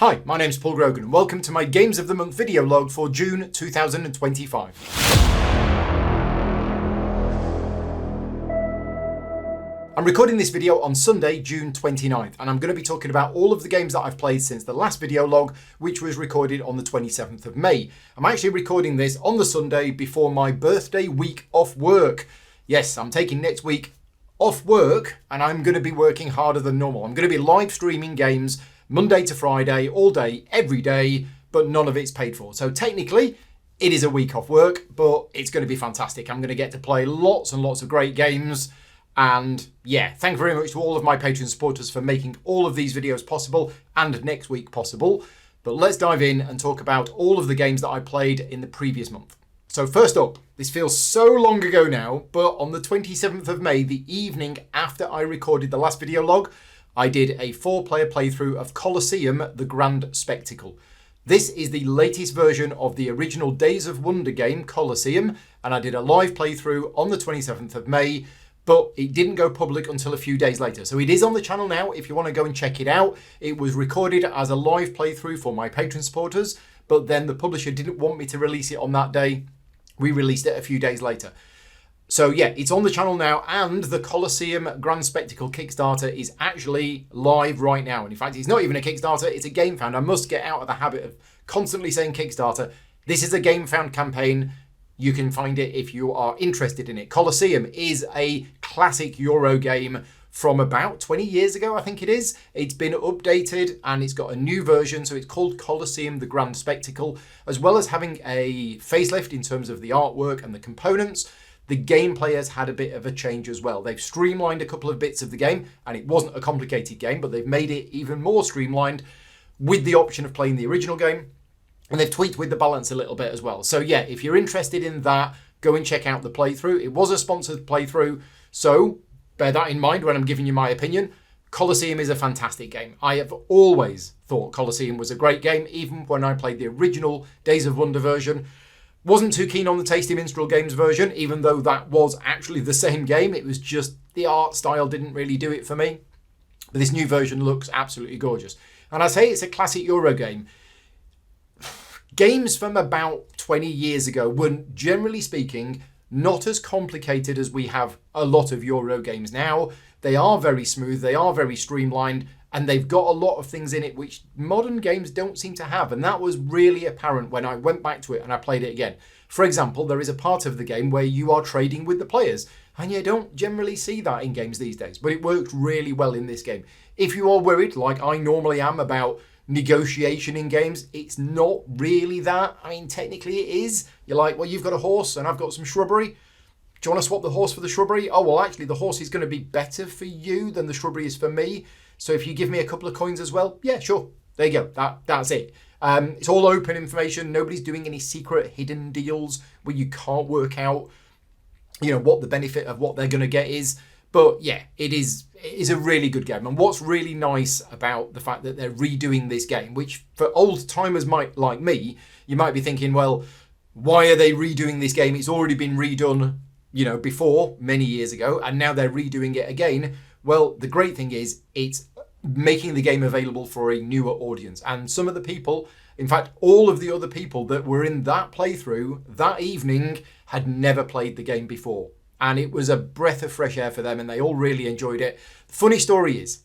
Hi, my name's Paul Grogan and welcome to my Games of the Month video log for June 2025. I'm recording this video on Sunday, June 29th, and I'm going to be talking about all of the games that I've played since the last video log, which was recorded on the 27th of May. I'm actually recording this on the Sunday before my birthday week off work. Yes, I'm taking next week off work and I'm going to be working harder than normal. I'm going to be live streaming games Monday to Friday, all day, every day, but none of it's paid for. So technically, it is a week off work, but it's going to be fantastic. I'm going to get to play lots and lots of great games. And yeah, thank you very much to all of my Patreon supporters for making all of these videos possible and next week possible. But let's dive in and talk about all of the games that I played in the previous month. So first up, this feels so long ago now, but on the 27th of May, the evening after I recorded the last video log, I did a 4-player playthrough of Colosseum, the Grand Spectacle. This is the latest version of the original Days of Wonder game, Colosseum, and I did a live playthrough on the 27th of May, but it didn't go public until a few days later. So it is on the channel now if you want to go and check it out. It was recorded as a live playthrough for my Patreon supporters, but then the publisher didn't want me to release it on that day. We released it a few days later. So yeah, it's on the channel now, and the Colosseum Grand Spectacle Kickstarter is actually live right now. And in fact, it's not even a Kickstarter, it's a GameFound. I must get out of the habit of constantly saying Kickstarter. This is a GameFound campaign. You can find it if you are interested in it. Colosseum is a classic Euro game from about 20 years ago, I think it is. It's been updated and it's got a new version, so it's called Colosseum the Grand Spectacle. As well as having a facelift in terms of the artwork and the components, the gameplay has had a bit of a change as well. They've streamlined a couple of bits of the game, and it wasn't a complicated game, but they've made it even more streamlined with the option of playing the original game, and they've tweaked with the balance a little bit as well. So yeah, if you're interested in that, go and check out the playthrough. It was a sponsored playthrough, so bear that in mind when I'm giving you my opinion. Colosseum is a fantastic game. I have always thought Colosseum was a great game, even when I played the original Days of Wonder version. Wasn't too keen on the Tasty Minstrel Games version, even though that was actually the same game. It was just the art style didn't really do it for me. But this new version looks absolutely gorgeous. And I say it's a classic Euro game. Games from about 20 years ago were, generally speaking, not as complicated as we have a lot of Euro games now. They are very smooth, they are very streamlined, and they've got a lot of things in it which modern games don't seem to have. And that was really apparent when I went back to it and I played it again. For example, there is a part of the game where you are trading with the players, and you don't generally see that in games these days, but it worked really well in this game. If you are worried, like I normally am, about negotiation in games, it's not really that. I mean, technically it is. You're like, well, you've got a horse and I've got some shrubbery. Do you want to swap the horse for the shrubbery? Oh, well, actually, the horse is going to be better for you than the shrubbery is for me. So if you give me a couple of coins as well, yeah, sure. There you go. That's it. It's all open information. Nobody's doing any secret hidden deals where you can't work out, what the benefit of what they're going to get is. But yeah, it is a really good game. And what's really nice about the fact that they're redoing this game, which for old timers like me, you might be thinking, well, why are they redoing this game? It's already been redone, before many years ago, and now they're redoing it again. Well, the great thing is it's making the game available for a newer audience. And some of the people, in fact, all of the other people that were in that playthrough that evening had never played the game before. And it was a breath of fresh air for them, and they all really enjoyed it. The funny story is,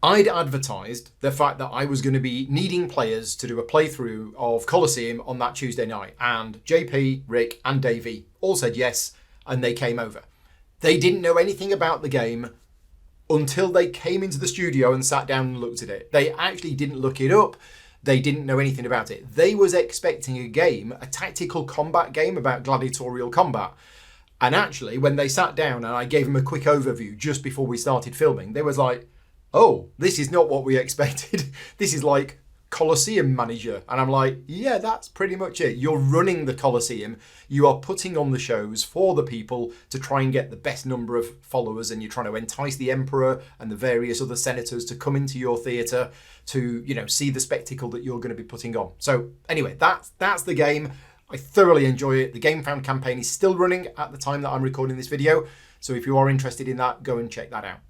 I'd advertised the fact that I was going to be needing players to do a playthrough of Colosseum on that Tuesday night. And JP, Rick, and Davey all said yes, and they came over. They didn't know anything about the game until they came into the studio and sat down and looked at it. They actually didn't look it up. They didn't know anything about it. They was expecting a game, a tactical combat game about gladiatorial combat. And actually, when they sat down and I gave them a quick overview just before we started filming, they was like, oh, this is not what we expected. This is like Colosseum Manager. And I'm like, yeah, that's pretty much it. You're running the Colosseum. You are putting on the shows for the people to try and get the best number of followers, and you're trying to entice the emperor and the various other senators to come into your theatre to, see the spectacle that you're going to be putting on. So anyway, that's the game. I thoroughly enjoy it. The GameFound campaign is still running at the time that I'm recording this video. So if you are interested in that, go and check that out.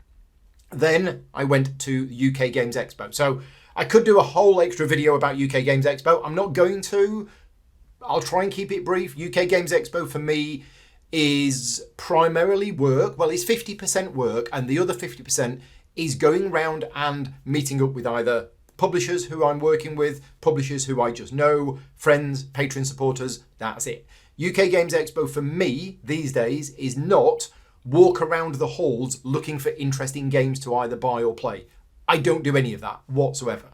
Then I went to UK Games Expo. So I could do a whole extra video about UK Games Expo. I'm not going to. I'll try and keep it brief. UK Games Expo for me is primarily work. Well, it's 50% work, and the other 50% is going around and meeting up with either publishers who I'm working with, publishers who I just know, friends, Patreon supporters. That's it. UK Games Expo for me these days is not walk around the halls looking for interesting games to either buy or play. I don't do any of that whatsoever.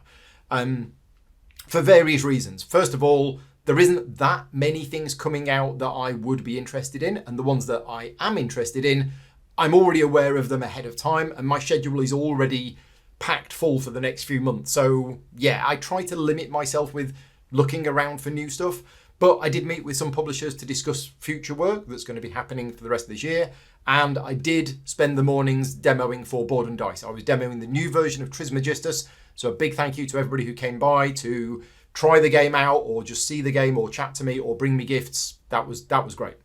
For various reasons. First of all, there isn't that many things coming out that I would be interested in, and the ones that I am interested in, I'm already aware of them ahead of time, and my schedule is already packed full for the next few months. So yeah, I try to limit myself with looking around for new stuff, but I did meet with some publishers to discuss future work that's going to be happening for the rest of this year. And I did spend the mornings demoing for Board and Dice. I was demoing the new version of Trismegistus. So a big thank you to everybody who came by to try the game out, or just see the game, or chat to me, or bring me gifts. That was great.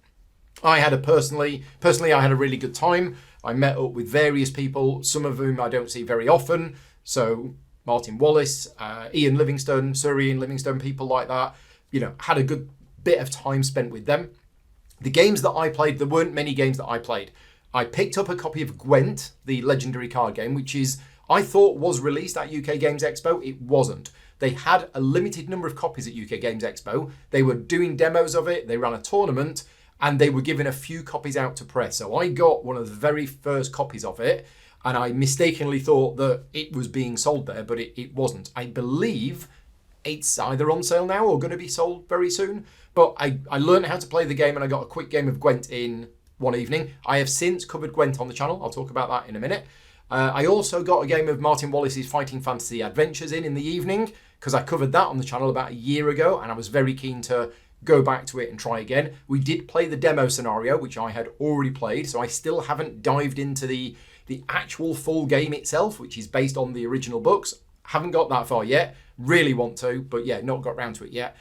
I had personally, I had a really good time. I met up with various people, some of whom I don't see very often. So Martin Wallace, Ian Livingstone, Sir Ian Livingstone, people like that. You know, had a good bit of time spent with them. The games that I played, there weren't many games that I played. I picked up a copy of Gwent, the legendary card game, which I thought was released at UK Games Expo. It wasn't. They had a limited number of copies at UK Games Expo. They were doing demos of it. They ran a tournament, and they were giving a few copies out to press. So I got one of the very first copies of it, and I mistakenly thought that it was being sold there, but it wasn't. I believe it's either on sale now or going to be sold very soon. But I learned how to play the game, and I got a quick game of Gwent in one evening. I have since covered Gwent on the channel. I'll talk about that in a minute. I also got a game of Martin Wallace's Fighting Fantasy Adventures in the evening, because I covered that on the channel about a year ago, and I was very keen to go back to it and try again. We did play the demo scenario, which I had already played, so I still haven't dived into the actual full game itself, which is based on the original books. Haven't got that far yet. Really want to, but yeah, not got round to it yet.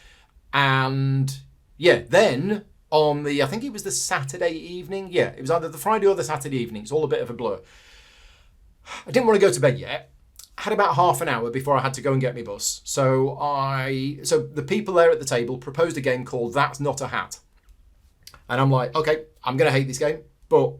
And yeah, then on I think it was the Saturday evening. Yeah, it was either the Friday or the Saturday evening. It's all a bit of a blur. I didn't want to go to bed yet. I had about half an hour before I had to go and get my bus. So the people there at the table proposed a game called That's Not a Hat. And I'm like, okay, I'm going to hate this game, but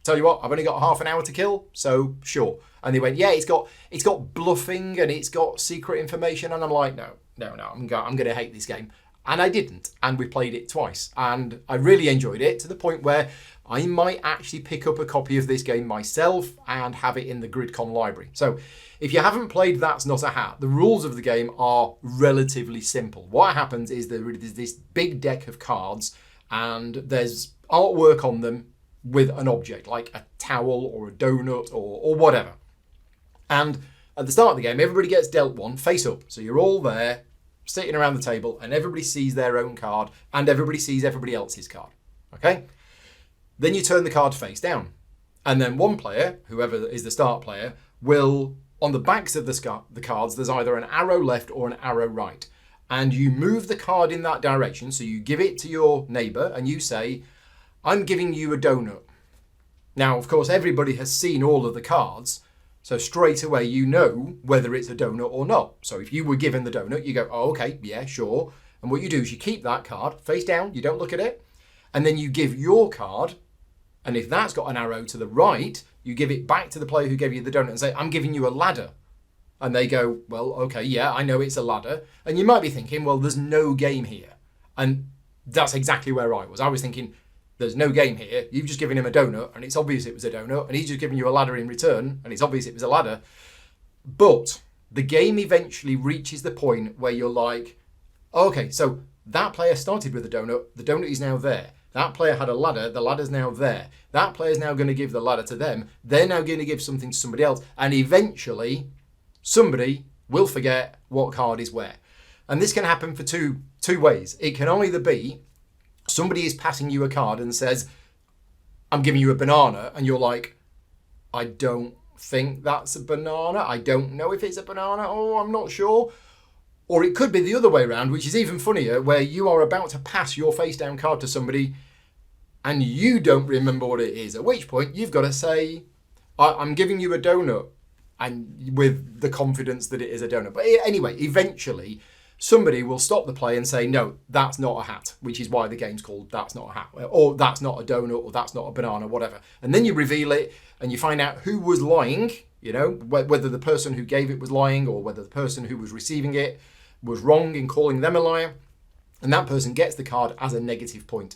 tell you what, I've only got half an hour to kill, so sure. And they went, yeah, it's got bluffing and it's got secret information. And I'm like, no, I'm going to hate this game. And I didn't. And we played it twice. And I really enjoyed it, to the point where I might actually pick up a copy of this game myself and have it in the GridCon library. So if you haven't played That's Not a Hat, the rules of the game are relatively simple. What happens is there's this big deck of cards, and there's artwork on them with an object, like a towel or a donut or whatever. And at the start of the game, everybody gets dealt one face up. So you're all there, sitting around the table, and everybody sees their own card, and everybody sees everybody else's card. Okay? Then you turn the card face down. And then one player, whoever is the start player, will, on the backs of the cards, there's either an arrow left or an arrow right. And you move the card in that direction. So you give it to your neighbour and you say, I'm giving you a donut. Now, of course, everybody has seen all of the cards. So straight away, you know whether it's a donut or not. So if you were given the donut, you go, oh, okay, yeah, sure. And what you do is you keep that card face down. You don't look at it. And then you give your card. And if that's got an arrow to the right, you give it back to the player who gave you the donut and say, I'm giving you a ladder. And they go, well, okay, yeah, I know it's a ladder. And you might be thinking, well, there's no game here. And that's exactly where I was. I was thinking, there's no game here. You've just given him a donut, and it's obvious it was a donut. And he's just giving you a ladder in return, and it's obvious it was a ladder. But the game eventually reaches the point where you're like, okay, so that player started with a donut. The donut is now there. That player had a ladder, the ladder's now there. That player's now going to give the ladder to them. They're now going to give something to somebody else. And eventually, somebody will forget what card is where. And this can happen for two ways. It can either be somebody is passing you a card and says, I'm giving you a banana. And you're like, I don't think that's a banana. I don't know if it's a banana. Oh, I'm not sure. Or it could be the other way around, which is even funnier, where you are about to pass your face down card to somebody and you don't remember what it is. At which point you've got to say, I'm giving you a donut. and with the confidence that it is a donut. But anyway, eventually somebody will stop the play and say, no, that's not a hat, which is why the game's called That's Not a Hat, or that's not a donut, or that's not a banana, whatever. And then you reveal it and you find out who was lying, you know, whether the person who gave it was lying or whether the person who was receiving it was wrong in calling them a liar. And that person gets the card as a negative point.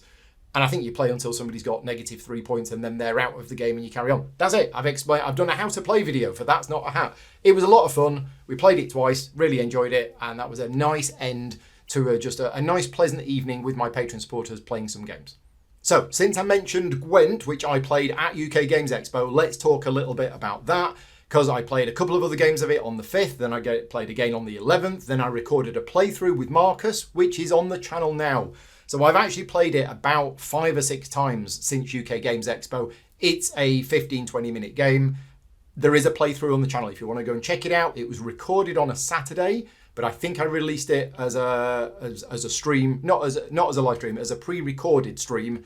And I think you play until somebody's got -3 points and then they're out of the game and you carry on. That's it. I've done a how to play video for That's Not a Hat. It was a lot of fun. We played it twice, really enjoyed it. And that was a nice end to just a nice pleasant evening with my patron supporters playing some games. So since I mentioned Gwent, which I played at UK Games Expo, let's talk a little bit about that. Because I played a couple of other games of it on the 5th, then I played again on the 11th, then I recorded a playthrough with Marcus, which is on the channel now. So I've actually played it about 5 or 6 times since UK Games Expo. It's a 15-20 minute game. There is a playthrough on the channel if you want to go and check it out. It was recorded on a Saturday, but I think I released it as a stream, not as a live stream, as a pre-recorded stream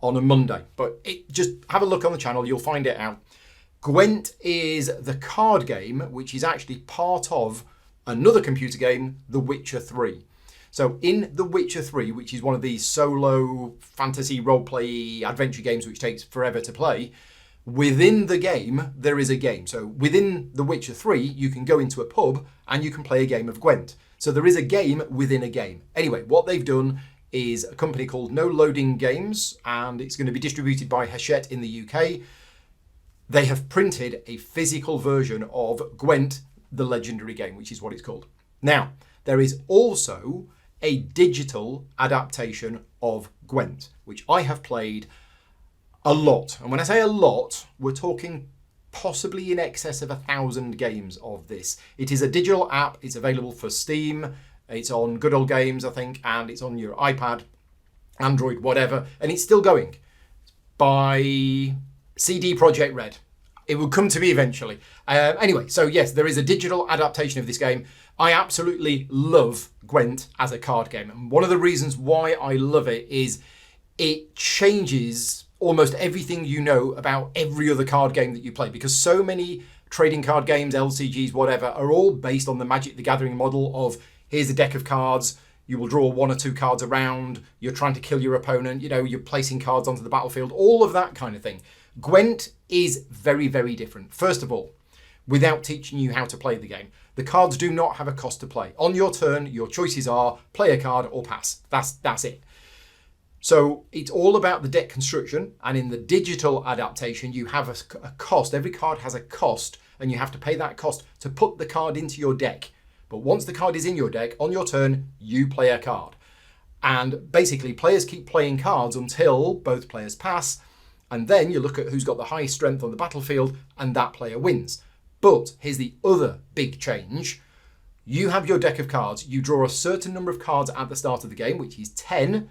on a Monday. But just have a look on the channel, you'll find it out. Gwent is the card game, which is actually part of another computer game, The Witcher 3. So in The Witcher 3, which is one of these solo fantasy roleplay adventure games which takes forever to play, within the game, there is a game. So within The Witcher 3, you can go into a pub and you can play a game of Gwent. So there is a game within a game. Anyway, what they've done is a company called No Loading Games, and it's going to be distributed by Hachette in the UK. They have printed a physical version of Gwent, the legendary game, which is what it's called. Now, there is also a digital adaptation of Gwent, which I have played a lot. And when I say a lot, we're talking possibly in excess of 1,000 games of this. It is a digital app. It's available for Steam. It's on Good Old Games, I think, and it's on your iPad, Android, whatever. And it's still going by CD Projekt Red. It will come to me eventually. Anyway, so yes, there is a digital adaptation of this game. I absolutely love Gwent as a card game. And one of the reasons why I love it is it changes almost everything you know about every other card game that you play, because so many trading card games, LCGs, whatever, are all based on the Magic the Gathering model of here's a deck of cards, you will draw 1 or 2 cards around, you're trying to kill your opponent, you know, you're placing cards onto the battlefield, all of that kind of thing. Gwent is very, very different. First of all, without teaching you how to play the game, the cards do not have a cost to play. On your turn, your choices are play a card or pass. That's it. So it's all about the deck construction, and in the digital adaptation, you have a cost. Every card has a cost, and you have to pay that cost to put the card into your deck. But once the card is in your deck, on your turn, you play a card. And basically, players keep playing cards until both players pass, and then you look at who's got the highest strength on the battlefield, and that player wins. But here's the other big change. You have your deck of cards. You draw a certain number of cards at the start of the game, which is 10,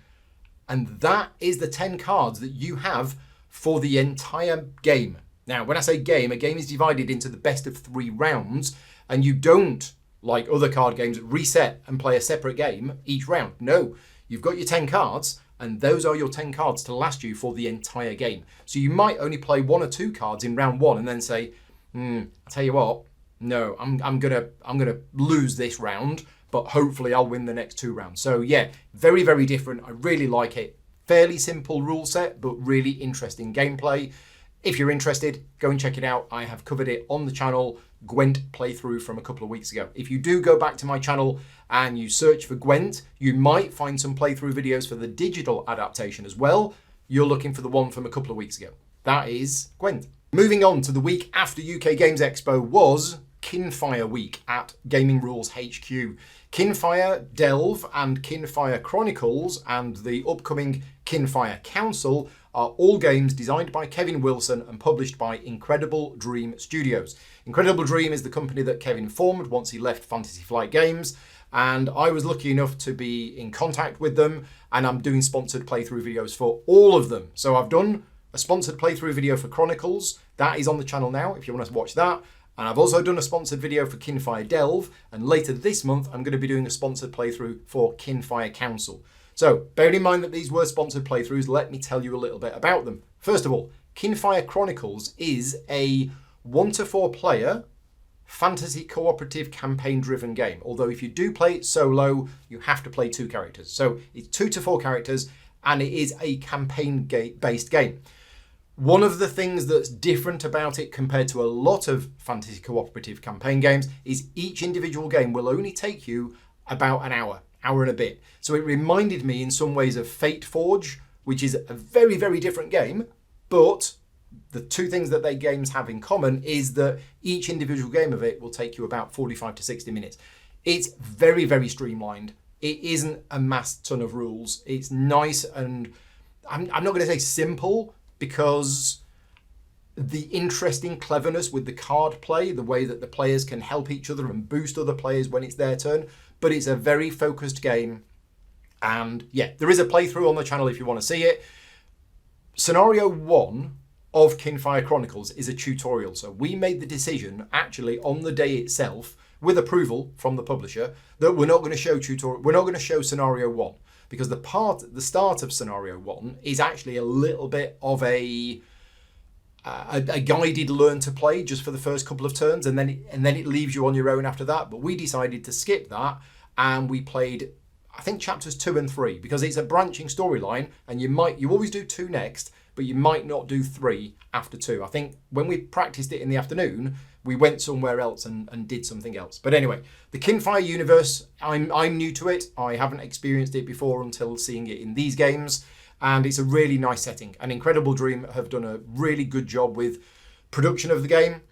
and that is the 10 cards that you have for the entire game. Now, when I say game, a game is divided into the best of 3 rounds, and you don't, like other card games, reset and play a separate game each round. No, you've got your 10 cards, and those are your 10 cards to last you for the entire game. So you might only play 1 or 2 cards in round 1 and then say, I tell you what, no, I'm gonna lose this round, but hopefully I'll win the next 2 rounds. So yeah, very, very different. I really like it. Fairly simple rule set, but really interesting gameplay. If you're interested, go and check it out. I have covered it on the channel, Gwent playthrough from a couple of weeks ago. If you do go back to my channel and you search for Gwent, you might find some playthrough videos for the digital adaptation as well. You're looking for the one from a couple of weeks ago. That is Gwent. Moving on to the week after UK Games Expo was Kinfire Week at Gaming Rules HQ. Kinfire Delve and Kinfire Chronicles and the upcoming Kinfire Council are all games designed by Kevin Wilson and published by Incredible Dream Studios. Incredible Dream is the company that Kevin formed once he left Fantasy Flight Games, and I was lucky enough to be in contact with them, and I'm doing sponsored playthrough videos for all of them. So I've done a sponsored playthrough video for Chronicles. That is on the channel now if you want to watch that. And I've also done a sponsored video for Kinfire Delve, and later this month I'm going to be doing a sponsored playthrough for Kinfire Council. So bearing in mind that these were sponsored playthroughs, let me tell you a little bit about them. First of all, Kinfire Chronicles is a 1 to 4 player fantasy cooperative campaign-driven game. Although if you do play it solo, you have to play 2 characters. So it's 2 to 4 characters, and it is a campaign-based game. One of the things that's different about it compared to a lot of fantasy cooperative campaign games is each individual game will only take you about an hour and a bit. So it reminded me in some ways of Fate Forge, which is a very, very different game, but the 2 things that they games have in common is that each individual game of it will take you about 45 to 60 minutes. It's very, very streamlined. It isn't a mass ton of rules. It's nice, and I'm not going to say simple, because the interesting cleverness with the card play, the way that the players can help each other and boost other players when it's their turn, but it's a very focused game. And yeah, there is a playthrough on the channel if you want to see it. Scenario 1 of Kinfire Chronicles is a tutorial. So we made the decision actually on the day itself, with approval from the publisher, that we're not going to show we're not going to show scenario 1. Because the start of scenario 1 is actually a little bit of a guided learn to play just for the first couple of turns, and then it leaves you on your own after that. But we decided to skip that, and we played, I think, chapters 2 and 3, because it's a branching storyline, and you always do 2 next, but you might not do 3 after 2. I think when we practiced it in the afternoon, we went somewhere else and did something else. But anyway, the Kinfire universe, I'm new to it. I haven't experienced it before until seeing it in these games. And it's a really nice setting. And Incredible Dream have done a really good job with production of the game.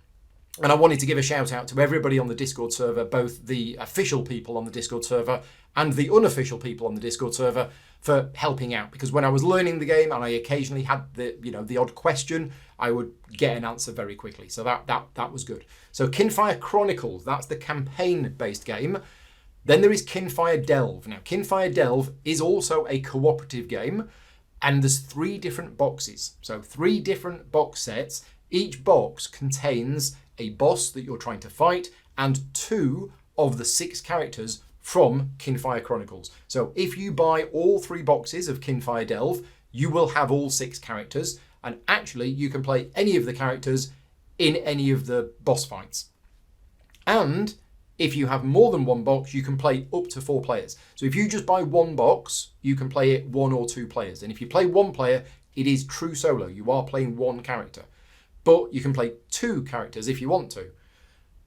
And I wanted to give a shout out to everybody on the Discord server, both the official people on the Discord server and the unofficial people on the Discord server, for helping out. Because when I was learning the game and I occasionally had the odd question, I would get an answer very quickly. So that was good. So Kinfire Chronicles, that's the campaign-based game. Then there is Kinfire Delve. Now, Kinfire Delve is also a cooperative game, and there's 3 different boxes. So 3 different box sets. Each box contains a boss that you're trying to fight and 2 of the 6 characters from Kinfire Chronicles. So if you buy all 3 boxes of Kinfire Delve, you will have all 6 characters, and actually you can play any of the characters in any of the boss fights. And if you have more than 1 box, you can play up to 4 players. So if you just buy 1 box, you can play it 1 or 2 players. And if you play 1 player, it is true solo. You are playing 1 character. But you can play 2 characters if you want to.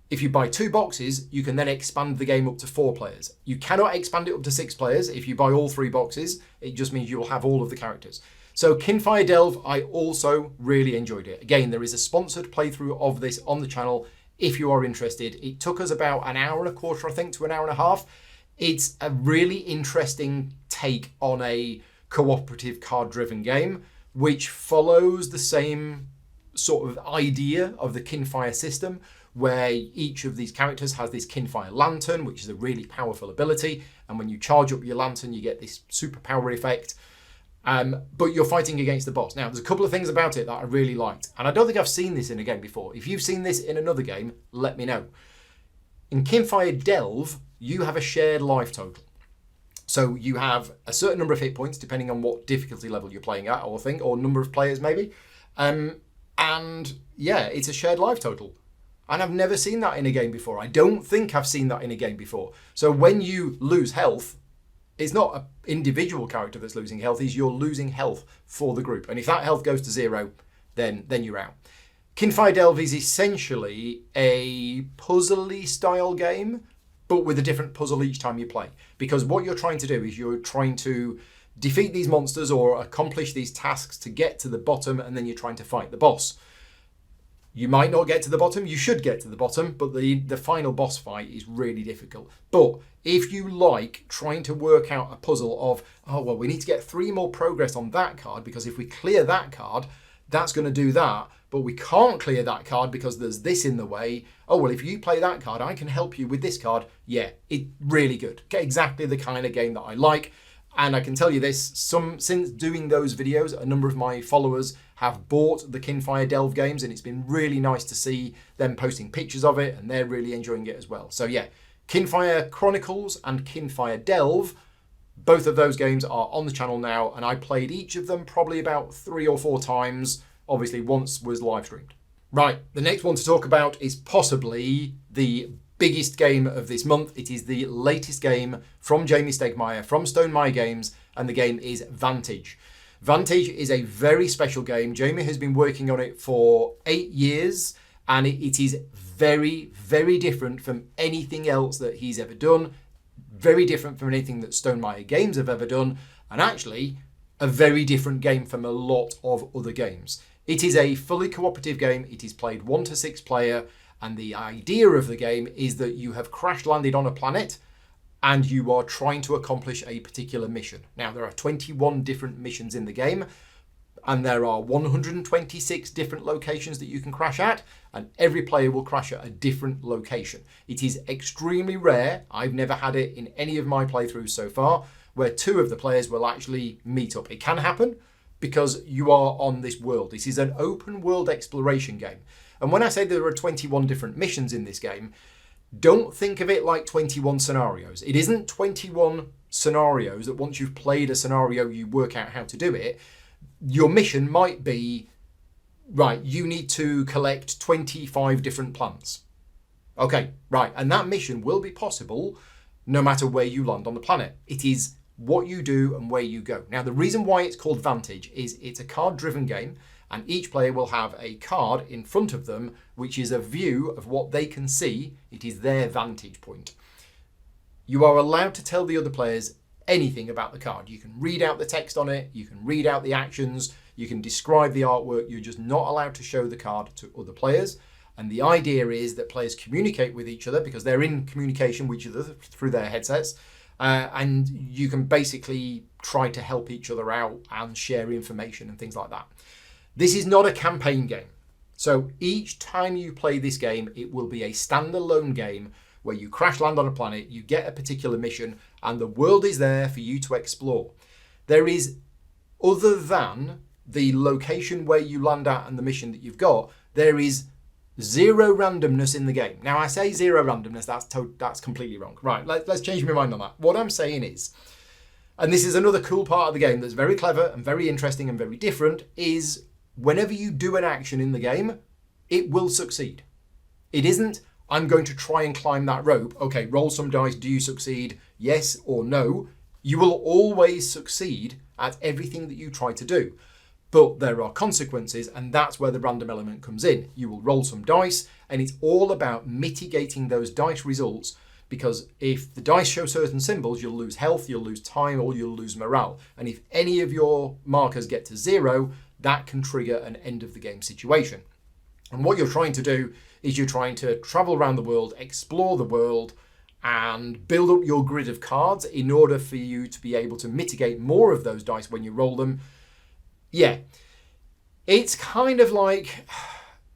If you buy 2 boxes, you can then expand the game up to 4 players. You cannot expand it up to 6 players. If you buy all 3 boxes, it just means you'll have all of the characters. So Kinfire Delve, I also really enjoyed it. Again, there is a sponsored playthrough of this on the channel if you are interested. It took us about an hour and a quarter, I think, to an hour and a half. It's a really interesting take on a cooperative card-driven game, which follows the same sort of idea of the Kinfire system, where each of these characters has this Kinfire lantern, which is a really powerful ability. And when you charge up your lantern, you get this superpower effect. But you're fighting against the boss. Now, there's a couple of things about it that I really liked. And I don't think I've seen this in a game before. If you've seen this in another game, let me know. In Kinfire Delve, you have a shared life total. So you have a certain number of hit points, depending on what difficulty level you're playing at, or number of players maybe. And yeah, it's a shared life total. And I've never seen that in a game before. I don't think I've seen that in a game before. So when you lose health, it's not an individual character that's losing health, you're losing health for the group. And if that health goes to 0, then you're out. Kinfire Delve is essentially a puzzly style game, but with a different puzzle each time you play. Because what you're trying to do is you're trying to defeat these monsters or accomplish these tasks to get to the bottom, and then you're trying to fight the boss. You might not get to the bottom, you should get to the bottom, but the final boss fight is really difficult. But if you like trying to work out a puzzle of, oh, well, we need to get 3 more progress on that card, because if we clear that card, that's going to do that, but we can't clear that card because there's this in the way. Oh, well, if you play that card, I can help you with this card. Yeah, it's really good. Exactly the kind of game that I like. And I can tell you this, since doing those videos, a number of my followers have bought the Kinfire Delve games, and it's been really nice to see them posting pictures of it, and they're really enjoying it as well. So yeah, Kinfire Chronicles and Kinfire Delve, both of those games are on the channel now, and I played each of them probably about 3 or 4 times. Obviously, once was live streamed. Right, the next one to talk about is possibly the biggest game of this month. It is the latest game from Jamie Stegmaier from Stonemaier Games, and the game is Vantage. Vantage is a very special game. Jamie has been working on it for 8 years, and it is very, very different from anything else that he's ever done. Very different from anything that Stonemaier Games have ever done, and actually a very different game from a lot of other games. It is a fully cooperative game. It is played 1 to 6 player, and the idea of the game is that you have crash landed on a planet and you are trying to accomplish a particular mission. Now, there are 21 different missions in the game, and there are 126 different locations that you can crash at, and every player will crash at a different location. It is extremely rare. I've never had it in any of my playthroughs so far, where 2 of the players will actually meet up. It can happen because you are on this world. This is an open world exploration game. And when I say there are 21 different missions in this game, don't think of it like 21 scenarios. It isn't 21 scenarios that once you've played a scenario, you work out how to do it. Your mission might be, right, you need to collect 25 different plants. Okay, right. And that mission will be possible no matter where you land on the planet. It is what you do and where you go. Now, the reason why it's called Vantage is it's a card-driven game, and each player will have a card in front of them, which is a view of what they can see. It is their vantage point. You are allowed to tell the other players anything about the card. You can read out the text on it, you can read out the actions, you can describe the artwork. You're just not allowed to show the card to other players. And the idea is that players communicate with each other because they're in communication with each other through their headsets. And you can basically try to help each other out and share information and things like that. This is not a campaign game. So each time you play this game, it will be a standalone game where you crash land on a planet, you get a particular mission, and the world is there for you to explore. There is, other than the location where you land at and the mission that you've got, there is 0 randomness in the game. Now, I say 0 randomness, that's completely wrong. Right, let's change my mind on that. What I'm saying is, and this is another cool part of the game that's very clever and very interesting and very different, is whenever you do an action in the game, it will succeed. It isn't, I'm going to try and climb that rope. Okay, roll some dice. Do you succeed? Yes or no. You will always succeed at everything that you try to do. But there are consequences, and that's where the random element comes in. You will roll some dice, and it's all about mitigating those dice results, because if the dice show certain symbols, you'll lose health, you'll lose time, or you'll lose morale. And if any of your markers get to 0, that can trigger an end of the game situation. And what you're trying to do is you're trying to travel around the world, explore the world, and build up your grid of cards in order for you to be able to mitigate more of those dice when you roll them. Yeah, it's kind of like,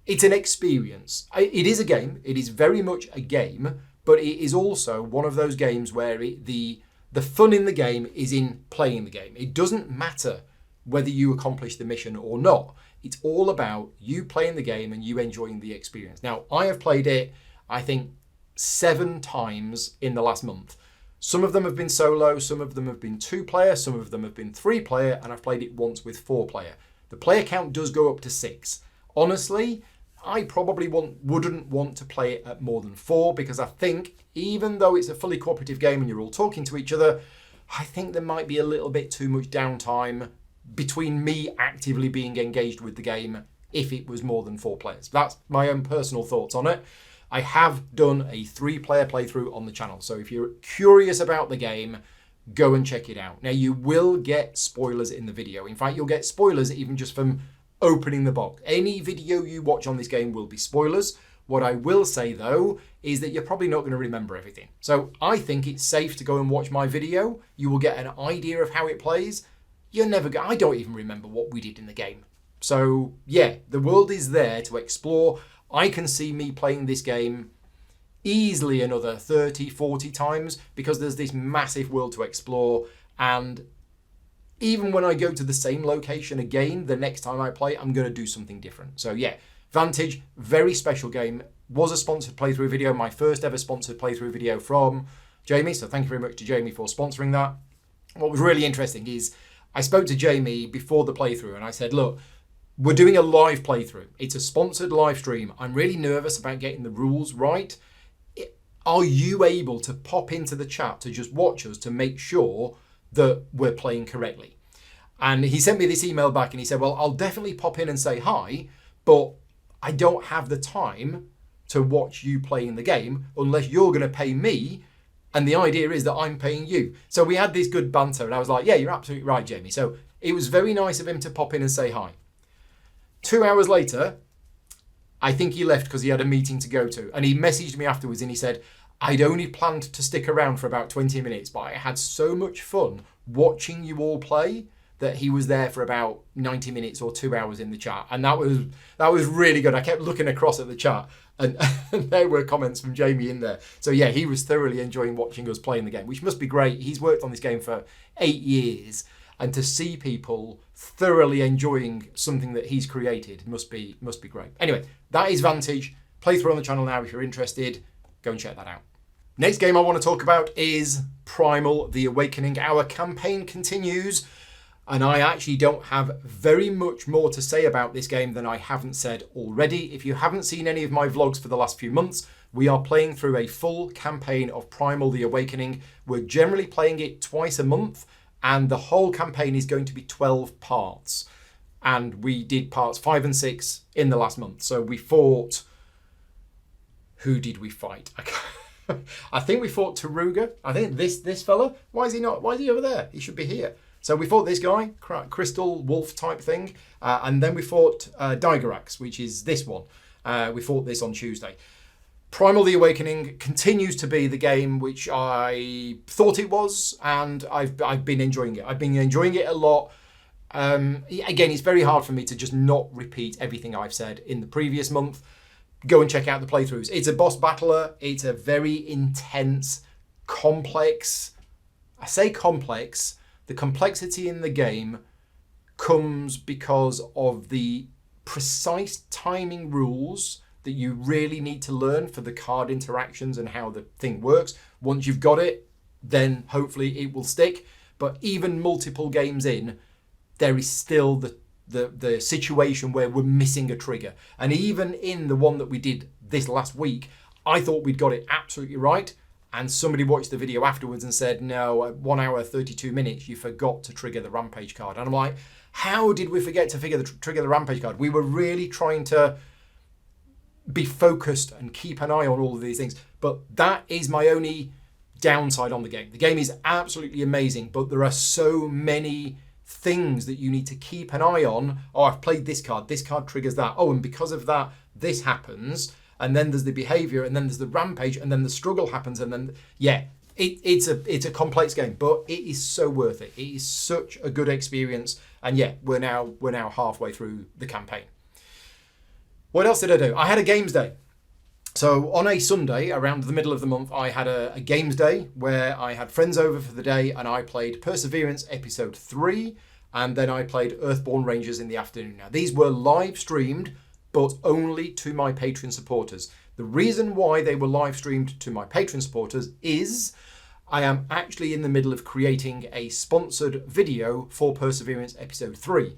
it's an experience. It is a game. It is very much a game, but it is also one of those games where the fun in the game is in playing the game. It doesn't matter whether you accomplish the mission or not. It's all about you playing the game and you enjoying the experience. Now, I have played it, I think, 7 times in the last month. Some of them have been solo, some of them have been 2-player, some of them have been 3-player, and I've played it once with 4-player. The player count does go up to 6. Honestly, I probably wouldn't want to play it at more than 4, because I think, even though it's a fully cooperative game and you're all talking to each other, I think there might be a little bit too much downtime between me actively being engaged with the game if it was more than 4 players. That's my own personal thoughts on it. I have done a 3-player playthrough on the channel, so if you're curious about the game, go and check it out. Now, you will get spoilers in the video. In fact, you'll get spoilers even just from opening the box. Any video you watch on this game will be spoilers. What I will say, though, is that you're probably not going to remember everything. So I think it's safe to go and watch my video. You will get an idea of how it plays. I don't even remember what we did in the game. So yeah, the world is there to explore. I can see me playing this game easily another 30, 40 times because there's this massive world to explore. And even when I go to the same location again, the next time I play, I'm going to do something different. So yeah, Vantage, very special game. Was a sponsored playthrough video, my first ever sponsored playthrough video from Jamie. So thank you very much to Jamie for sponsoring that. What was really interesting is I spoke to Jamie before the playthrough and I said, look, we're doing a live playthrough. It's a sponsored live stream. I'm really nervous about getting the rules right. are you able to pop into the chat to just watch us to make sure that we're playing correctly? And he sent me this email back and he said, well, I'll definitely pop in and say hi, but I don't have the time to watch you playing the game unless you're going to pay me. And the idea is that I'm paying you. So we had this good banter and I was like, yeah, you're absolutely right, Jamie. So it was very nice of him to pop in and say hi. 2 hours later, I think he left because he had a meeting to go to. And he messaged me afterwards and he said, I'd only planned to stick around for about 20 minutes, but I had so much fun watching you all play that he was there for about 90 minutes or 2 hours in the chat. And that was really good. I kept looking across at the chat and there were comments from Jamie in there. So yeah, he was thoroughly enjoying watching us playing the game, which must be great. He's worked on this game for 8 years. And to see people thoroughly enjoying something that he's created must be great. Anyway, that is Vantage. Playthrough on the channel now if you're interested. Go and check that out. Next game I want to talk about is Primal the Awakening. Our campaign continues, and I actually don't have very much more to say about this game than I haven't said already. If you haven't seen any of my vlogs for the last few months, we are playing through a full campaign of Primal the Awakening. We're generally playing it twice a month, and the whole campaign is going to be 12 parts. And we did parts 5 and 6 in the last month. So we fought... Who did we fight? I think we fought Taruga. I think this fella. Why is he over there? He should be here. So we fought this guy, Crystal Wolf type thing. And then we fought Digarax, which is this one. We fought this on Tuesday. Primal the Awakening continues to be the game which I thought it was, and I've been enjoying it. I've been enjoying it a lot. Again, it's very hard for me to just not repeat everything I've said in the previous month. Go and check out the playthroughs. It's a boss battler. It's a very intense, complex. I say complex. The complexity in the game comes because of the precise timing rules that you really need to learn for the card interactions and how the thing works. Once you've got it, then hopefully it will stick. But even multiple games in, there is still the situation where we're missing a trigger. And even in the one that we did this last week, I thought we'd got it absolutely right. And somebody watched the video afterwards and said, no, at 1 hour, 32 minutes, you forgot to trigger the Rampage card. And I'm like, how did we forget to trigger the Rampage card? We were really trying to be focused and keep an eye on all of these things. But that is my only downside on the game. The game is absolutely amazing, but there are so many things that you need to keep an eye on. Oh, I've played this card triggers that. Oh, and because of that, this happens. And then there's the behavior, and then there's the rampage, and then the struggle happens, and then, yeah, it's a complex game, but it is so worth it. It is such a good experience. And yeah, we're now halfway through the campaign. What else did I do? I had a games day. So on a Sunday, around the middle of the month, I had a games day where I had friends over for the day and I played Perseverance Episode 3, and then I played Earthborne Rangers in the afternoon. Now, these were live streamed, but only to my Patreon supporters. The reason why they were live streamed to my Patreon supporters is I am actually in the middle of creating a sponsored video for Perseverance Episode 3.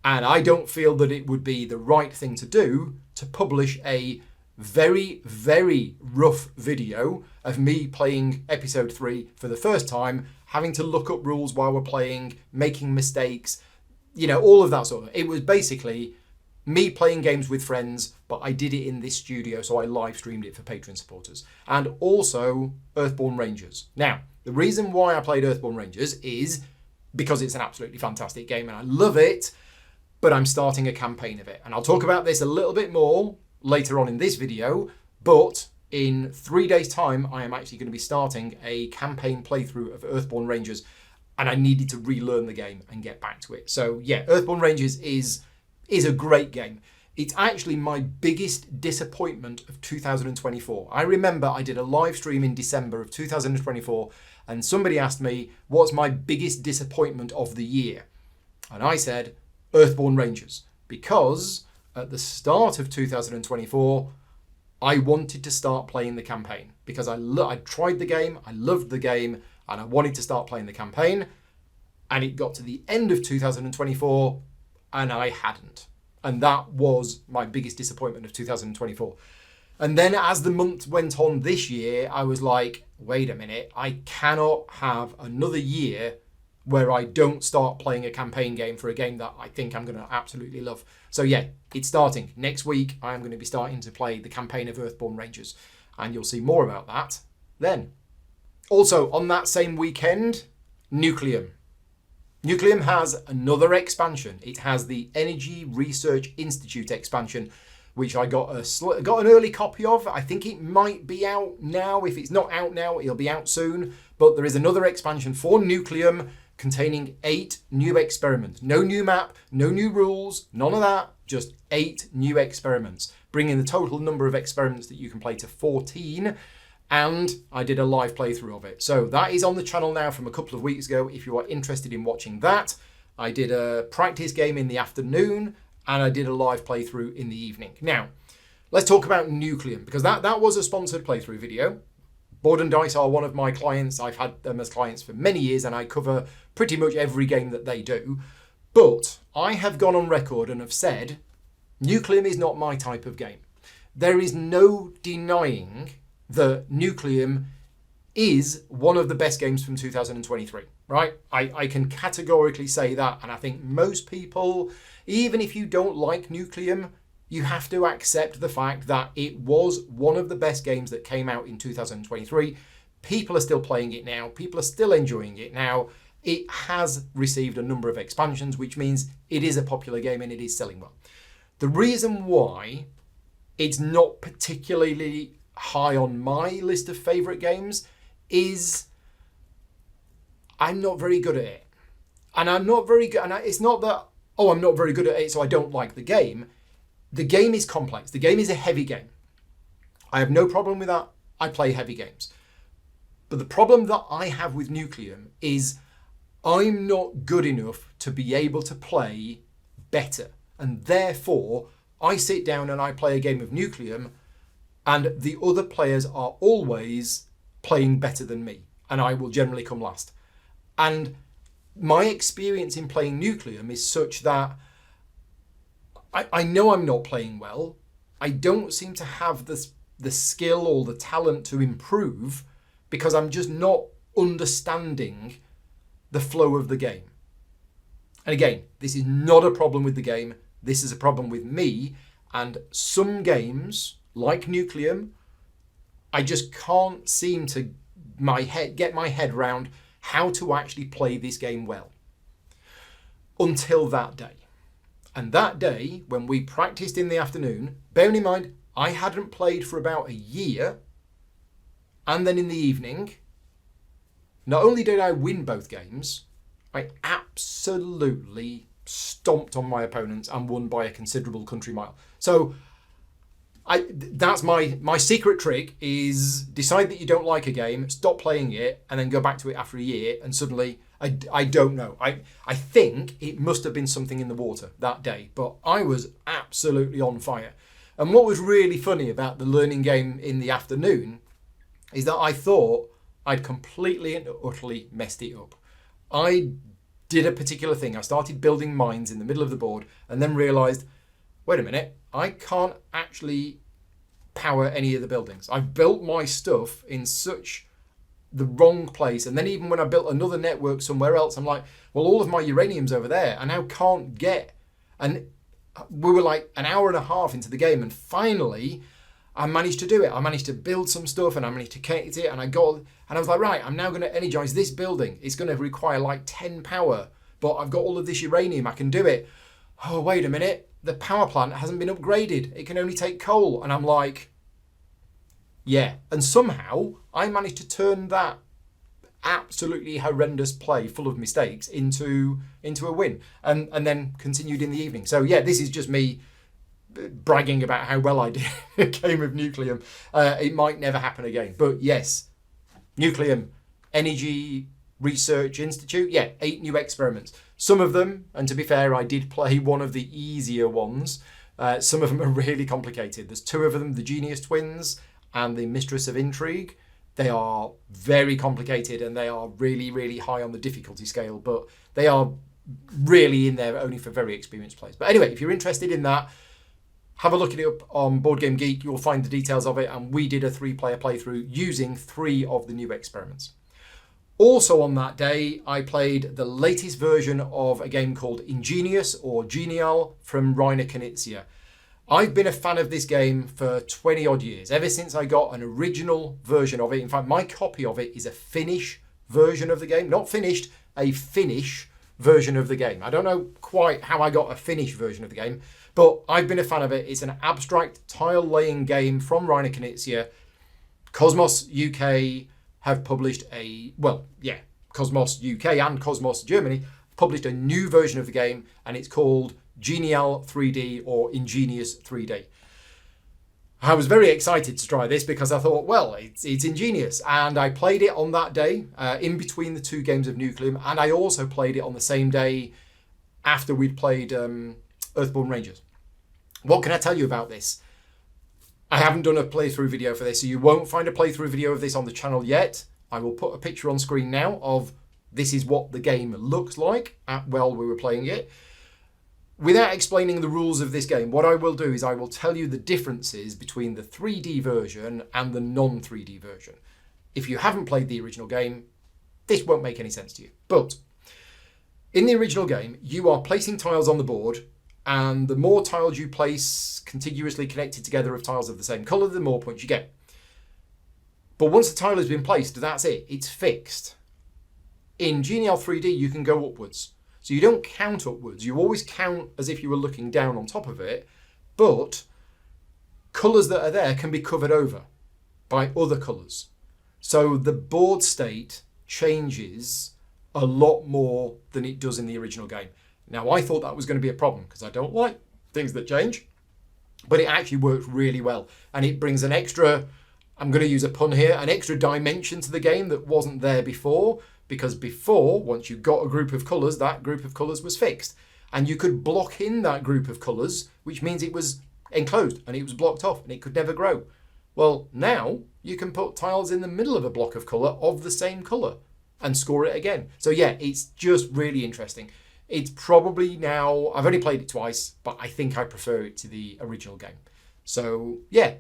And I don't feel that it would be the right thing to do to publish a very, very rough video of me playing Episode 3 for the first time, having to look up rules while we're playing, making mistakes, all of that sort of. It was basically me playing games with friends, but I did it in this studio, so I live streamed it for Patreon supporters. And also Earthborne Rangers. Now, the reason why I played Earthborne Rangers is because it's an absolutely fantastic game and I love it, but I'm starting a campaign of it. And I'll talk about this a little bit more later on in this video, but in 3 days' time, I am actually going to be starting a campaign playthrough of Earthborne Rangers, and I needed to relearn the game and get back to it. So yeah, Earthborne Rangers is a great game. It's actually my biggest disappointment of 2024. I remember I did a live stream in December of 2024, and somebody asked me, what's my biggest disappointment of the year? And I said, Earthborne Rangers, because at the start of 2024, I wanted to start playing the campaign because I tried the game, I loved the game, and I wanted to start playing the campaign. And it got to the end of 2024 and I hadn't. And that was my biggest disappointment of 2024. And then as the month went on this year, I was like, wait a minute, I cannot have another year where I don't start playing a campaign game for a game that I think I'm going to absolutely love. So yeah, it's starting. Next week, I'm going to be starting to play the campaign of Earthborne Rangers. And you'll see more about that then. Also, on that same weekend, Nucleum. Nucleum has another expansion. It has the Energy Research Institute expansion, which I got an early copy of. I think it might be out now. If it's not out now, it'll be out soon. But there is another expansion for Nucleum containing 8 new experiments. No new map, no new rules, none of that. Just 8 new experiments, bringing the total number of experiments that you can play to 14. And I did a live playthrough of it. So that is on the channel now from a couple of weeks ago. If you are interested in watching that, I did a practice game in the afternoon and I did a live playthrough in the evening. Now, let's talk about Nucleum, because that was a sponsored playthrough video. Board and Dice are one of my clients. I've had them as clients for many years and I cover pretty much every game that they do. But I have gone on record and have said, Nucleum is not my type of game. There is no denying that Nucleum is one of the best games from 2023, right? I can categorically say that, and I think most people, even if you don't like Nucleum, you have to accept the fact that it was one of the best games that came out in 2023. People are still playing it now. People are still enjoying it now. It has received a number of expansions, which means it is a popular game and it is selling well. The reason why it's not particularly high on my list of favourite games is I'm not very good at it. And I'm not very good, and it's not that, oh, I'm not very good at it, so I don't like the game. The game is complex. The game is a heavy game. I have no problem with that. I play heavy games. But the problem that I have with Nucleum is I'm not good enough to be able to play better. And therefore, I sit down and I play a game of Nucleum and the other players are always playing better than me. And I will generally come last. And my experience in playing Nucleum is such that I know I'm not playing well. I don't seem to have the skill or the talent to improve because I'm just not understanding the flow of the game. And again, this is not a problem with the game. This is a problem with me. And some games, like Nucleum, I just can't seem to get my head around how to actually play this game well. Until that day. And that day, when we practiced in the afternoon, bearing in mind, I hadn't played for about a year. And then in the evening, not only did I win both games, I absolutely stomped on my opponents and won by a considerable country mile. So that's my secret trick is decide that you don't like a game, stop playing it, and then go back to it after a year, and suddenly, I don't know. I think it must have been something in the water that day, but I was absolutely on fire. And what was really funny about the learning game in the afternoon is that I thought I'd completely and utterly messed it up. I did a particular thing. I started building mines in the middle of the board and then realised, wait a minute, I can't actually power any of the buildings. I've built my stuff in such the wrong place. And then even when I built another network somewhere else, I'm like, well, all of my uranium's over there. I now can't get. And we were like an hour and a half into the game. And finally, I managed to do it. I managed to build some stuff and I managed to connect it. And I was like, right, I'm now going to energize this building. It's going to require like 10 power, but I've got all of this uranium. I can do it. Oh, wait a minute. The power plant hasn't been upgraded. It can only take coal. And I'm like, yeah. And somehow I managed to turn that absolutely horrendous play full of mistakes into a win and then continued in the evening. So yeah, this is just me bragging about how well I did a game of Nucleum. It might never happen again. But yes, Nucleum, Energy Research Institute, yeah, 8 new experiments. Some of them, and to be fair, I did play one of the easier ones. Some of them are really complicated. There's 2 of them, the Genius Twins and the Mistress of Intrigue. They are very complicated and they are really, really high on the difficulty scale, but they are really in there only for very experienced players. But anyway, if you're interested in that, Have a look at it up on Board Game Geek. You'll find the details of it. And we did a 3-player playthrough using 3 of the new experiments. Also on that day, I played the latest version of a game called Ingenious or Genial from Kinfire. I've been a fan of this game for 20 odd years, ever since I got an original version of it. In fact, my copy of it is a Finnish version of the game. Not finished, a Finnish version of the game. I don't know quite how I got a Finnish version of the game, but I've been a fan of it. It's an abstract tile-laying game from Kinfire. Cosmos UK have published Cosmos UK and Cosmos Germany published a new version of the game, and it's called Genial 3D or Ingenious 3D. I was very excited to try this because I thought, well, it's ingenious. And I played it on that day, in between the 2 games of Nucleum, and I also played it on the same day after we'd played Earthborne Rangers. What can I tell you about this? I haven't done a playthrough video for this, so you won't find a playthrough video of this on the channel yet. I will put a picture on screen now of this is what the game looks like while we were playing it. Without explaining the rules of this game, what I will do is I will tell you the differences between the 3D version and the non-3D version. If you haven't played the original game, this won't make any sense to you. But in the original game, you are placing tiles on the board, and the more tiles you place contiguously connected together of tiles of the same colour, the more points you get. But once the tile has been placed, that's it. It's fixed. In Genial 3D, you can go upwards. So you don't count upwards. You always count as if you were looking down on top of it, but colours that are there can be covered over by other colours. So the board state changes a lot more than it does in the original game. Now, I thought that was going to be a problem because I don't like things that change, but it actually works really well. And it brings an extra, I'm going to use a pun here, an extra dimension to the game that wasn't there before. Because before, once you got a group of colours, that group of colours was fixed. And you could block in that group of colours, which means it was enclosed and it was blocked off and it could never grow. Well, now you can put tiles in the middle of a block of colour of the same colour and score it again. So yeah, it's just really interesting. It's probably now, I've only played it twice, but I think I prefer it to the original game. So yeah,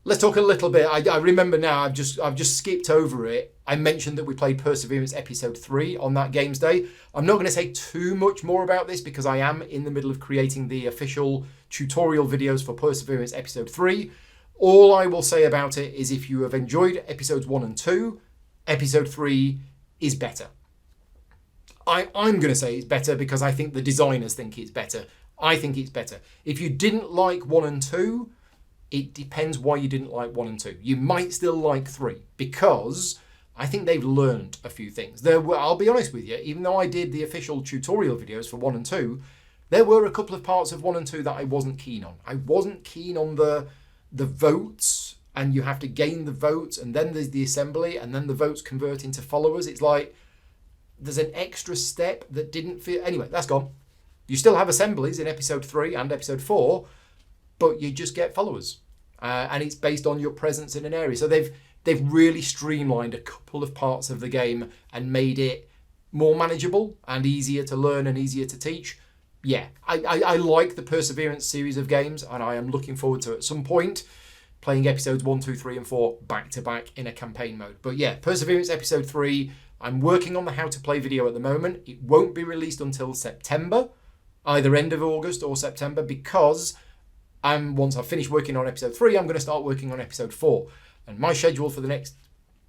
let's talk a little bit. I remember now, I've just skipped over it. I mentioned that we played Perseverance Episode 3 on that games day. I'm not going to say too much more about this because I am in the middle of creating the official tutorial videos for Perseverance Episode 3. All I will say about it is if you have enjoyed Episodes 1 and 2, Episode 3 is better. I'm going to say it's better because I think the designers think it's better. I think it's better. If you didn't like 1 and 2, it depends why you didn't like 1 and 2. You might still like 3 because I think they've learned a few things. I'll be honest with you, even though I did the official tutorial videos for 1 and 2, there were a couple of parts of 1 and 2 that I wasn't keen on. I wasn't keen on the votes, and you have to gain the votes, and then there's the assembly, and then the votes convert into followers. It's like there's an extra step that didn't feel... Anyway, that's gone. You still have assemblies in Episode 3 and Episode 4, but you just get followers. And it's based on your presence in an area. So they've really streamlined a couple of parts of the game and made it more manageable and easier to learn and easier to teach. Yeah, I like the Perseverance series of games, and I am looking forward to, at some point, playing Episodes 1, 2, 3, and 4 back-to-back in a campaign mode. But yeah, Perseverance Episode 3, I'm working on the how to play video at the moment. It won't be released until September, either end of August or September, because once I've finished working on Episode 3, I'm going to start working on Episode 4. And my schedule for the next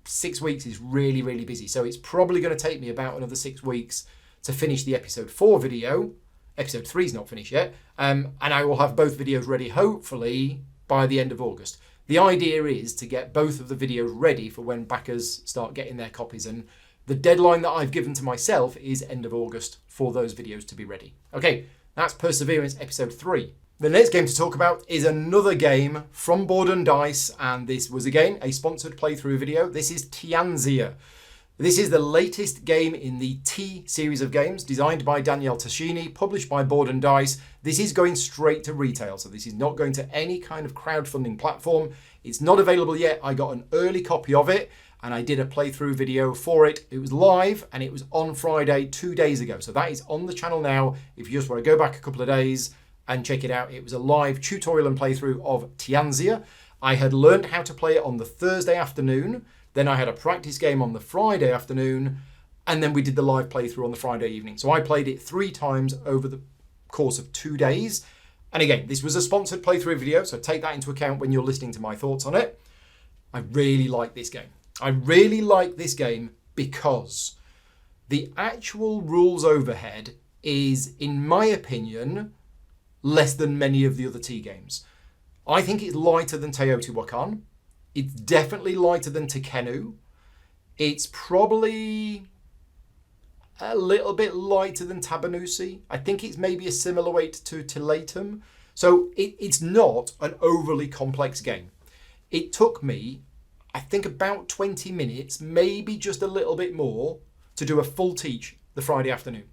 6 weeks is really, really busy. So it's probably going to take me about another 6 weeks to finish the Episode 4 video. Episode 3 is not finished yet. And I will have both videos ready, hopefully, by the end of August. The idea is to get both of the videos ready for when backers start getting their copies. And the deadline that I've given to myself is end of August for those videos to be ready. Okay, that's Perseverance Episode 3. The next game to talk about is another game from Board and Dice, and this was again a sponsored playthrough video. This is Tianxia. This is the latest game in the T series of games, designed by Daniel Tascini, published by Board and Dice. This is going straight to retail, so this is not going to any kind of crowdfunding platform. It's not available yet. I got an early copy of it, and I did a playthrough video for it. It was live, and it was on Friday 2 days ago. So that is on the channel now. If you just want to go back a couple of days and check it out. It was a live tutorial and playthrough of Tianxia. I had learned how to play it on the Thursday afternoon. Then I had a practice game on the Friday afternoon. And then we did the live playthrough on the Friday evening. So I played it 3 times over the course of 2 days. And again, this was a sponsored playthrough video, so take that into account when you're listening to my thoughts on it. I really like this game. I really like this game because the actual rules overhead is, in my opinion, less than many of the other T games. I think it's lighter than Teotihuacan. It's definitely lighter than Tekhenu. It's probably a little bit lighter than Tabanusi. I think it's maybe a similar weight to Tilatum. So it's not an overly complex game. It took me, I think, about 20 minutes, maybe just a little bit more, to do a full teach the Friday afternoon.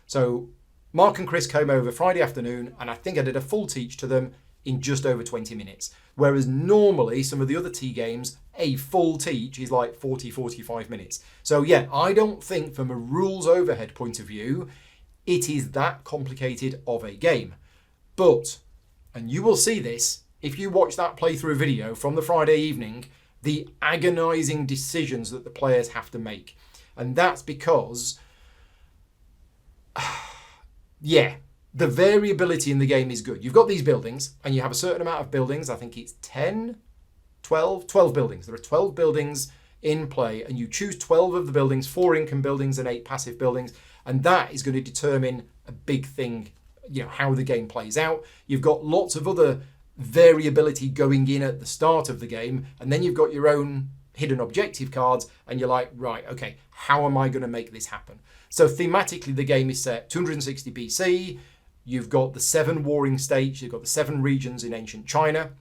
So Mark and Chris came over Friday afternoon, and I think I did a full teach to them in just over 20 minutes. Whereas normally some of the other T games, a full teach is like 40, 45 minutes. So yeah, I don't think from a rules overhead point of view, it is that complicated of a game. But, and you will see this, if you watch that playthrough video from the Friday evening, the agonizing decisions that the players have to make. And that's because, yeah, the variability in the game is good. You've got these buildings, and you have a certain amount of buildings. I think it's 12 buildings. There are 12 buildings in play, and you choose 12 of the buildings, 4 income buildings and 8 passive buildings, and that is going to determine a big thing, how the game plays out. You've got lots of other variability going in at the start of the game, and then you've got your own hidden objective cards, and you're like, right, okay, how am I going to make this happen? So thematically, the game is set 260 BC. You've got the 7 warring states, you've got the 7 regions in ancient China,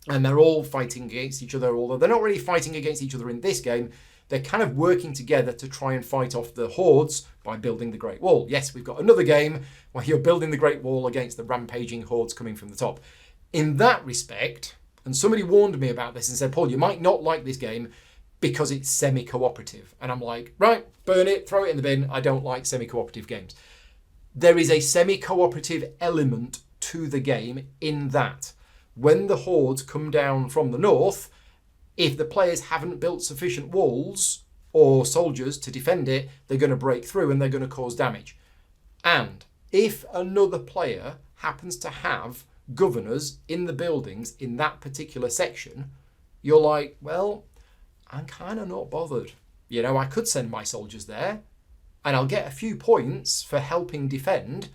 and they're all fighting against each other, although they're not really fighting against each other in this game. They're kind of working together to try and fight off the hordes by building the Great Wall. Yes, we've got another game where you're building the Great Wall against the rampaging hordes coming from the top. In that respect, and somebody warned me about this and said, Paul, you might not like this game because it's semi-cooperative. And I'm like, right, burn it, throw it in the bin. I don't like semi-cooperative games. There is a semi-cooperative element to the game in that when the hordes come down from the north, if the players haven't built sufficient walls or soldiers to defend it, they're going to break through and they're going to cause damage. And if another player happens to have governors in the buildings in that particular section, you're like, well, I'm kind of not bothered. I could send my soldiers there and I'll get a few points for helping defend,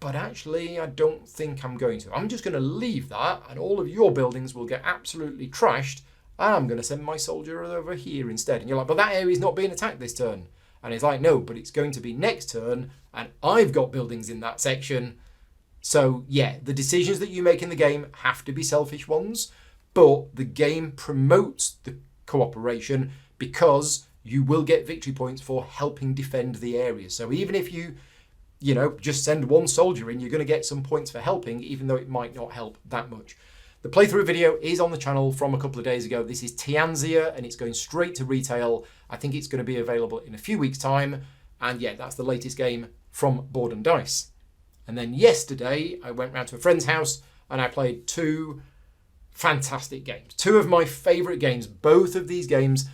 but actually I don't think I'm going to. I'm just going to leave that and all of your buildings will get absolutely trashed. I'm going to send my soldier over here instead. And you're like, but that area's not being attacked this turn. And it's like, no, but it's going to be next turn and I've got buildings in that section. So yeah, the decisions that you make in the game have to be selfish ones, but the game promotes the cooperation because you will get victory points for helping defend the area. So even if you just send one soldier in, you're going to get some points for helping, even though it might not help that much. The playthrough video is on the channel from a couple of days ago. This is Tianxia, and it's going straight to retail. I think it's going to be available in a few weeks' time. And yeah, that's the latest game from Board and Dice. And then yesterday, I went round to a friend's house, and I played 2 fantastic games. 2 of my favourite games. Both of these games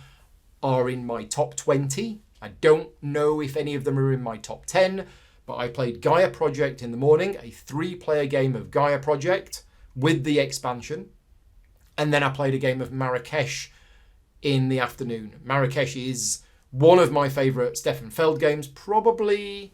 are in my top 20. I don't know if any of them are in my top 10, but I played Gaia Project in the morning, a 3-player game of Gaia Project with the expansion. And then I played a game of Marrakesh in the afternoon. Marrakesh is one of my favourite Stefan Feld games. Probably,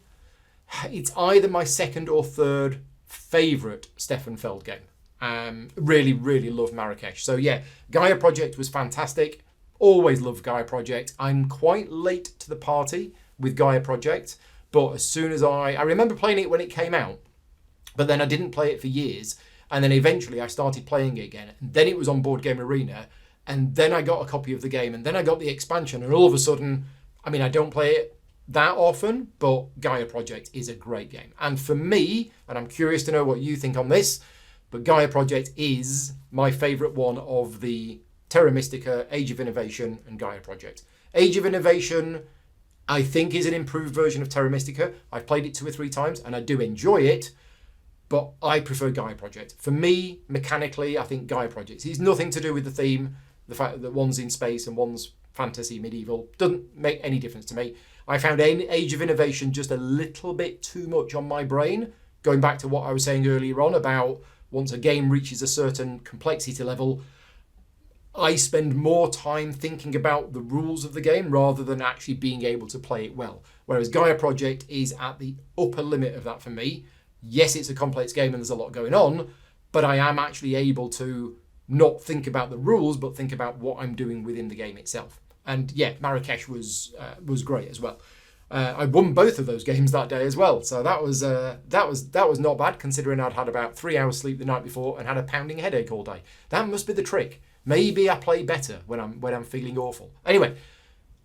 it's either my second or third favourite Stefan Feld game. Really, really love Marrakesh. So yeah, Gaia Project was fantastic. Always love Gaia Project. I'm quite late to the party with Gaia Project, but as soon as I remember playing it when it came out, but then I didn't play it for years, and then eventually I started playing it again, and then it was on Board Game Arena, and then I got a copy of the game, and then I got the expansion, and all of a sudden, I don't play it that often, but Gaia Project is a great game. And for me, and I'm curious to know what you think on this, but Gaia Project is my favourite one of the Terra Mystica, Age of Innovation, and Gaia Project. Age of Innovation, I think, is an improved version of Terra Mystica. I've played it 2 or 3 times, and I do enjoy it. but I prefer Gaia Project. For me, mechanically, I think Gaia Project. It's nothing to do with the theme, the fact that one's in space and one's fantasy, medieval. Doesn't make any difference to me. I found Age of Innovation just a little bit too much on my brain, going back to what I was saying earlier on about once a game reaches a certain complexity level, I spend more time thinking about the rules of the game rather than actually being able to play it well. Whereas Gaia Project is at the upper limit of that for me. Yes, it's a complex game and there's a lot going on, but I am actually able to not think about the rules, but think about what I'm doing within the game itself. And yeah, Marrakesh was great as well. I won both of those games that day as well, so that was not bad considering I'd had about 3 hours sleep the night before and had a pounding headache all day. That must be the trick. Maybe I play better when I'm feeling awful. Anyway,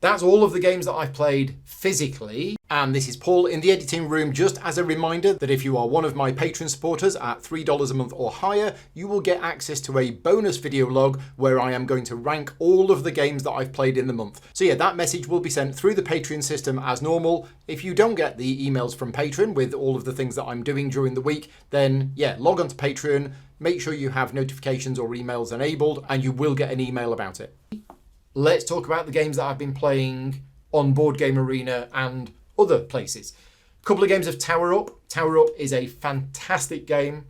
that's all of the games that I've played physically. And this is Paul in the editing room. Just as a reminder that if you are one of my Patreon supporters at $3 a month or higher, you will get access to a bonus video log where I am going to rank all of the games that I've played in the month. So yeah, that message will be sent through the Patreon system as normal. If you don't get the emails from Patreon with all of the things that I'm doing during the week, then yeah, log on to Patreon, make sure you have notifications or emails enabled, and you will get an email about it. Let's talk about the games that I've been playing on Board Game Arena and other places. A couple of games of Tower Up. Tower Up is a fantastic game.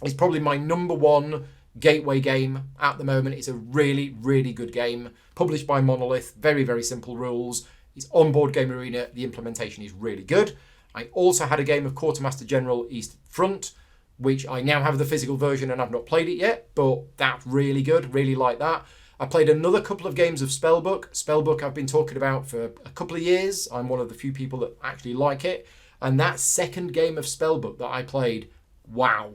It's probably my number one gateway game at the moment. It's a really, really good game. Published by Monolith. Very, very simple rules. It's on Board Game Arena. The implementation is really good. I also had a game of Quartermaster General East Front, which I now have the physical version and I've not played it yet, but that's really good. Really like that. I played another couple of games of Spellbook. Spellbook I've been talking about for a couple of years. I'm one of the few people that actually like it. And that second game of Spellbook that I played, wow.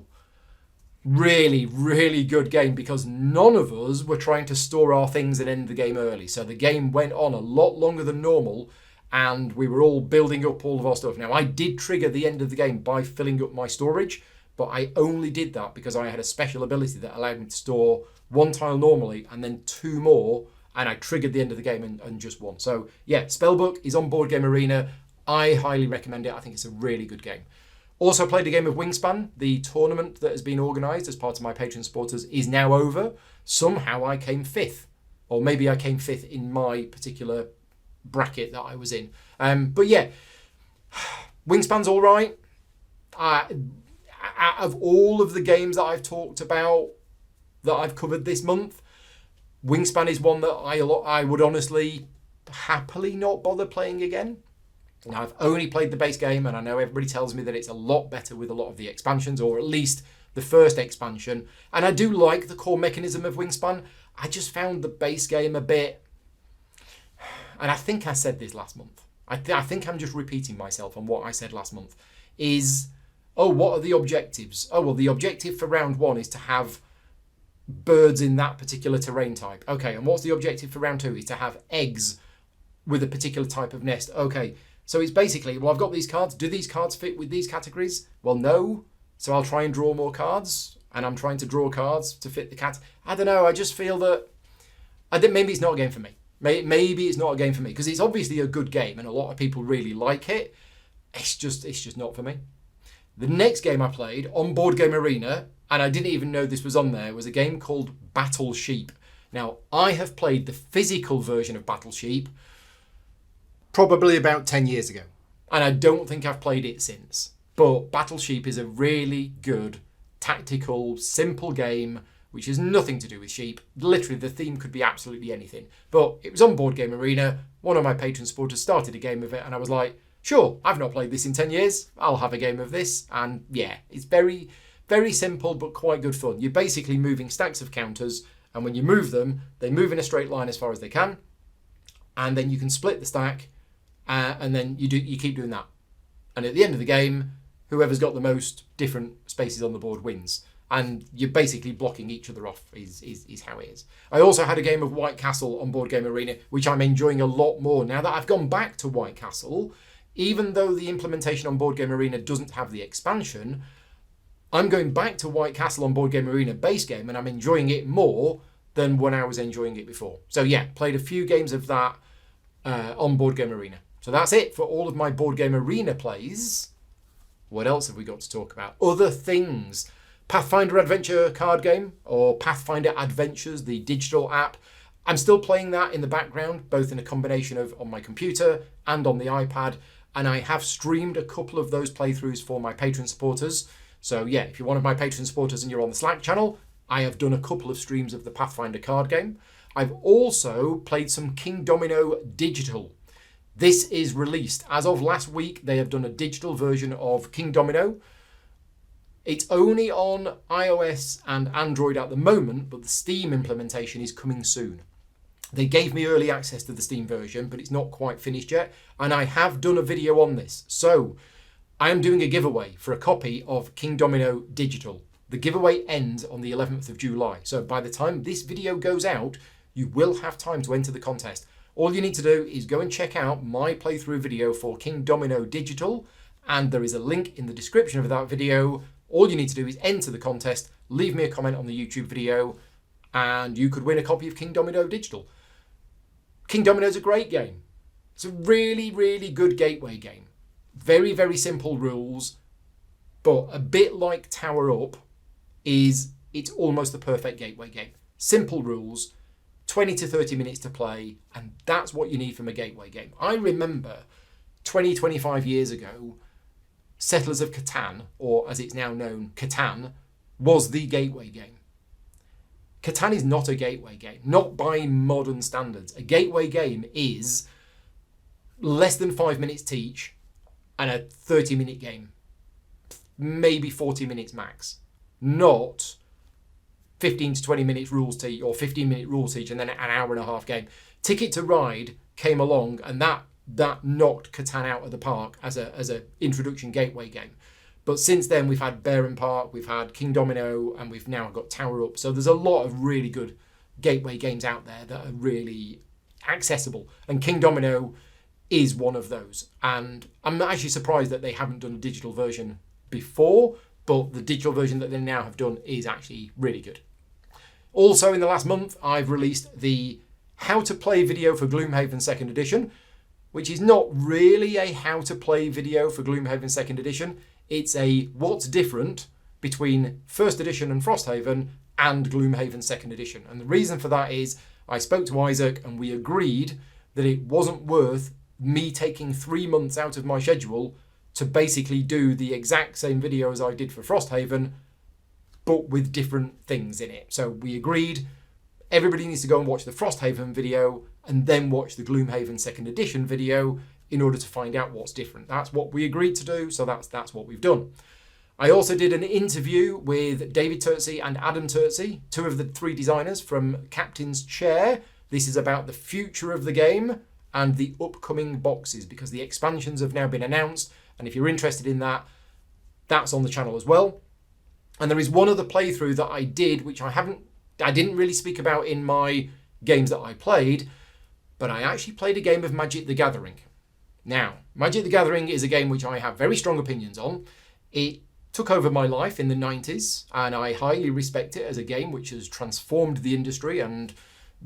Really, really good game because none of us were trying to store our things and end the game early. So the game went on a lot longer than normal and we were all building up all of our stuff. Now, I did trigger the end of the game by filling up my storage, but I only did that because I had a special ability that allowed me to store 1 tile normally and then 2 more, and I triggered the end of the game and just won. So yeah, Spellbook is on Board Game Arena. I highly recommend it. I think it's a really good game. Also played a game of Wingspan. The tournament that has been organised as part of my Patreon supporters is now over. Somehow I came 5th, or maybe I came 5th in my particular bracket that I was in. But yeah, Wingspan's all right. Out of all of the games that I've talked about that I've covered this month, Wingspan is one that I would honestly happily not bother playing again. Now, I've only played the base game and I know everybody tells me that it's a lot better with a lot of the expansions, or at least the first expansion. And I do like the core mechanism of Wingspan. I just found the base game a bit, and I think I said this last month. I think I'm just repeating myself on what I said last month is, oh, what are the objectives? Oh, well, the objective for round 1 is to have birds in that particular terrain type. Okay, and what's the objective for round 2? Is to have eggs with a particular type of nest. Okay, so it's basically, well, I've got these cards. Do these cards fit with these categories? Well, no. So I'll try and draw more cards, and I'm trying to draw cards to fit the cat. I don't know. I just feel that maybe it's not a game for me. Maybe it's not a game for me because it's obviously a good game and a lot of people really like it. It's just not for me. The next game I played on Board Game Arena, and I didn't even know this was on there, was a game called Battle Sheep. Now, I have played the physical version of Battle Sheep probably about 10 years ago, and I don't think I've played it since. But Battle Sheep is a really good, tactical, simple game, which has nothing to do with sheep. Literally, the theme could be absolutely anything. But it was on Board Game Arena. One of my Patreon supporters started a game of it, and I was like, sure, I've not played this in 10 years. I'll have a game of this. And yeah, it's very, very simple, but quite good fun. You're basically moving stacks of counters, and when you move them, they move in a straight line as far as they can. And then you can split the stack, and then you keep doing that. And at the end of the game, whoever's got the most different spaces on the board wins. And you're basically blocking each other off is how it is. I also had a game of White Castle on Board Game Arena, which I'm enjoying a lot more. Now that I've gone back to White Castle, even though the implementation on Board Game Arena doesn't have the expansion, I'm going back to White Castle on Board Game Arena base game, and I'm enjoying it more than when I was enjoying it before. So yeah, played a few games of that on Board Game Arena. So that's it for all of my Board Game Arena plays. What else have we got to talk about? Other things. Pathfinder Adventure card game, or Pathfinder Adventures, the digital app. I'm still playing that in the background, both in a combination of on my computer and on the iPad. And I have streamed a couple of those playthroughs for my Patreon supporters. So yeah, if you're one of my Patreon supporters and you're on the Slack channel, I have done a couple of streams of the Pathfinder card game. I've also played some King Domino Digital. This is released. As of last week, they have done a digital version of King Domino. It's only on iOS and Android at the moment, but the Steam implementation is coming soon. They gave me early access to the Steam version, but it's not quite finished yet. And I have done a video on this. So I am doing a giveaway for a copy of King Domino Digital. The giveaway ends on the 11th of July. So by the time this video goes out, you will have time to enter the contest. All you need to do is go and check out my playthrough video for King Domino Digital, and there is a link in the description of that video. All you need to do is enter the contest, leave me a comment on the YouTube video, and you could win a copy of King Domino Digital. King Domino is a great game. It's a really, really good gateway game. Very, very simple rules, but a bit like Tower Up, it's almost the perfect gateway game. Simple rules, 20 to 30 minutes to play, and that's what you need from a gateway game. I remember 25 years ago, Settlers of Catan, or as it's now known, Catan, was the gateway game. Catan is not a gateway game, not by modern standards. A gateway game is less than 5 minutes to each and a 30-minute game, maybe 40 minutes max, not 15 to 20 minutes rules to each, or 15-minute rules to each, and then an hour and a half game. Ticket to Ride came along, and that knocked Catan out of the park as a introduction gateway game. But since then, we've had Bear and Park, we've had King Domino, and we've now got Tower Up. So there's a lot of really good gateway games out there that are really accessible. And King Domino is one of those. And I'm actually surprised that they haven't done a digital version before, but the digital version that they now have done is actually really good. Also, in the last month, I've released the How to Play video for Gloomhaven 2nd Edition, which is not really a how to play video for Gloomhaven 2nd Edition. It's a what's different between 1st Edition and Frosthaven and Gloomhaven 2nd Edition. And the reason for that is I spoke to Isaac and we agreed that it wasn't worth me taking 3 months out of my schedule to basically do the exact same video as I did for Frosthaven, but with different things in it. So we agreed everybody needs to go and watch the Frosthaven video and then watch the Gloomhaven 2nd Edition video in order to find out what's different. That's what we agreed to do, so that's what we've done. I also did an interview with David Turtsey and Adam Turtsey, 2 of the 3 designers from Captain's Chair. This is about the future of the game and the upcoming boxes, because the expansions have now been announced, and if you're interested in that, that's on the channel as well. And there is one other playthrough that I did, which I didn't really speak about in my games that I played, but I actually played a game of Magic the Gathering. Now, Magic the Gathering is a game which I have very strong opinions on. It took over my life in the 90s, and I highly respect it as a game which has transformed the industry and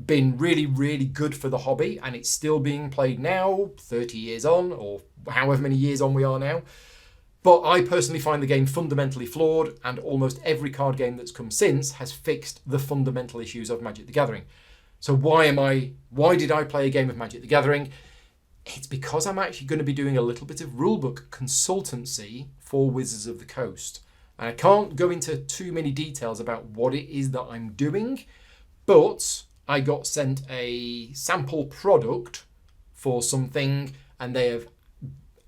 been really, really good for the hobby, and it's still being played now, 30 years on, or however many years on we are now. But I personally find the game fundamentally flawed, and almost every card game that's come since has fixed the fundamental issues of Magic the Gathering. So why did I play a game of Magic the Gathering? It's because I'm actually going to be doing a little bit of rulebook consultancy for Wizards of the Coast. And I can't go into too many details about what it is that I'm doing, but I got sent a sample product for something, and they have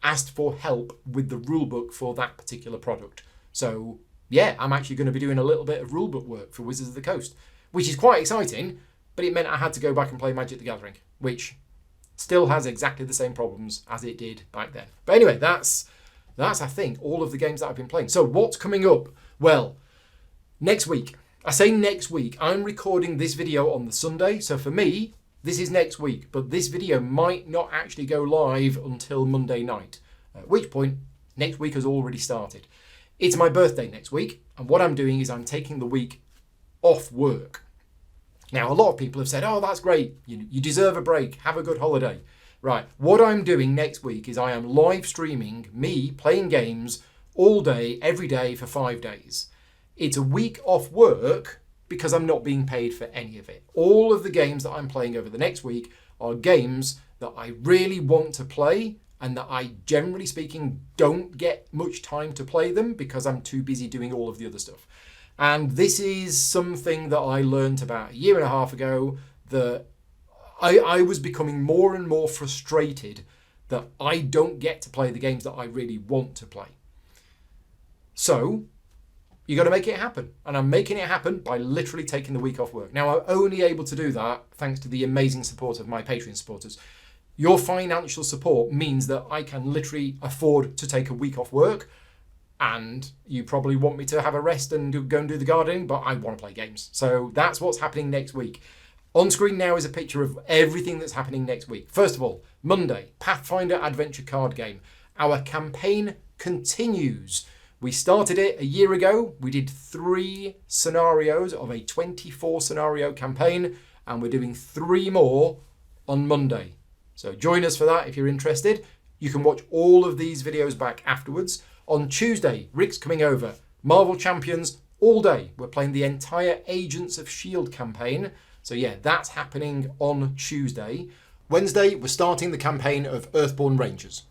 asked for help with the rulebook for that particular product. So yeah, I'm actually going to be doing a little bit of rulebook work for Wizards of the Coast, which is quite exciting, but it meant I had to go back and play Magic the Gathering, which still has exactly the same problems as it did back then. But anyway, that's I think all of the games that I've been playing. So what's coming up? Well, next week. I say next week. I'm recording this video on the Sunday, so for me, this is next week, but this video might not actually go live until Monday night, at which point next week has already started. It's my birthday next week, and what I'm doing is I'm taking the week off work. Now, a lot of people have said, oh, that's great, you deserve a break, have a good holiday. Right, what I'm doing next week is I am live streaming me playing games all day, every day for 5 days. It's a week off work because I'm not being paid for any of it. All of the games that I'm playing over the next week are games that I really want to play and that I, generally speaking, don't get much time to play them because I'm too busy doing all of the other stuff. And this is something that I learned about a year and a half ago, that I was becoming more and more frustrated that I don't get to play the games that I really want to play. So you got to make it happen. And I'm making it happen by literally taking the week off work. Now, I'm only able to do that thanks to the amazing support of my Patreon supporters. Your financial support means that I can literally afford to take a week off work. And you probably want me to have a rest and go and do the gardening, but I want to play games. So that's what's happening next week. On screen now is a picture of everything that's happening next week. First of all, Monday, Pathfinder Adventure card game. Our campaign continues. We started it a year ago. We did 3 scenarios of a 24 scenario campaign, and we're doing 3 more on Monday. So join us for that if you're interested. You can watch all of these videos back afterwards. On Tuesday, Rick's coming over. Marvel Champions all day. We're playing the entire Agents of S.H.I.E.L.D. campaign. So yeah, that's happening on Tuesday. Wednesday, we're starting the campaign of Earthborne Rangers.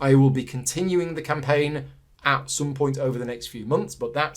I will be continuing the campaign at some point over the next few months, but that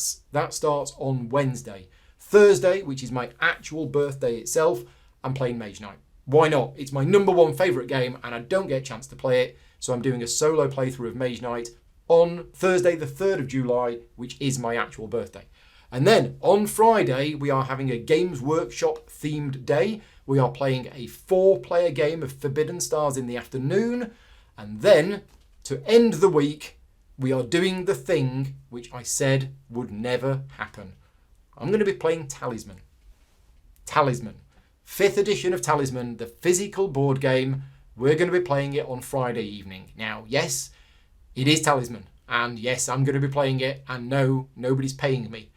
starts on Wednesday. Thursday, which is my actual birthday itself, I'm playing Mage Knight. Why not? It's my number 1 favourite game and I don't get a chance to play it, so I'm doing a solo playthrough of Mage Knight on Thursday the 3rd of July, which is my actual birthday. And then on Friday, we are having a Games Workshop themed day. We are playing a 4-player game of Forbidden Stars in the afternoon. And then to end the week, we are doing the thing which I said would never happen. I'm going to be playing Talisman. Talisman. 5th edition of Talisman, the physical board game. We're going to be playing it on Friday evening. Now, yes, it is Talisman. And yes, I'm going to be playing it. And no, nobody's paying me.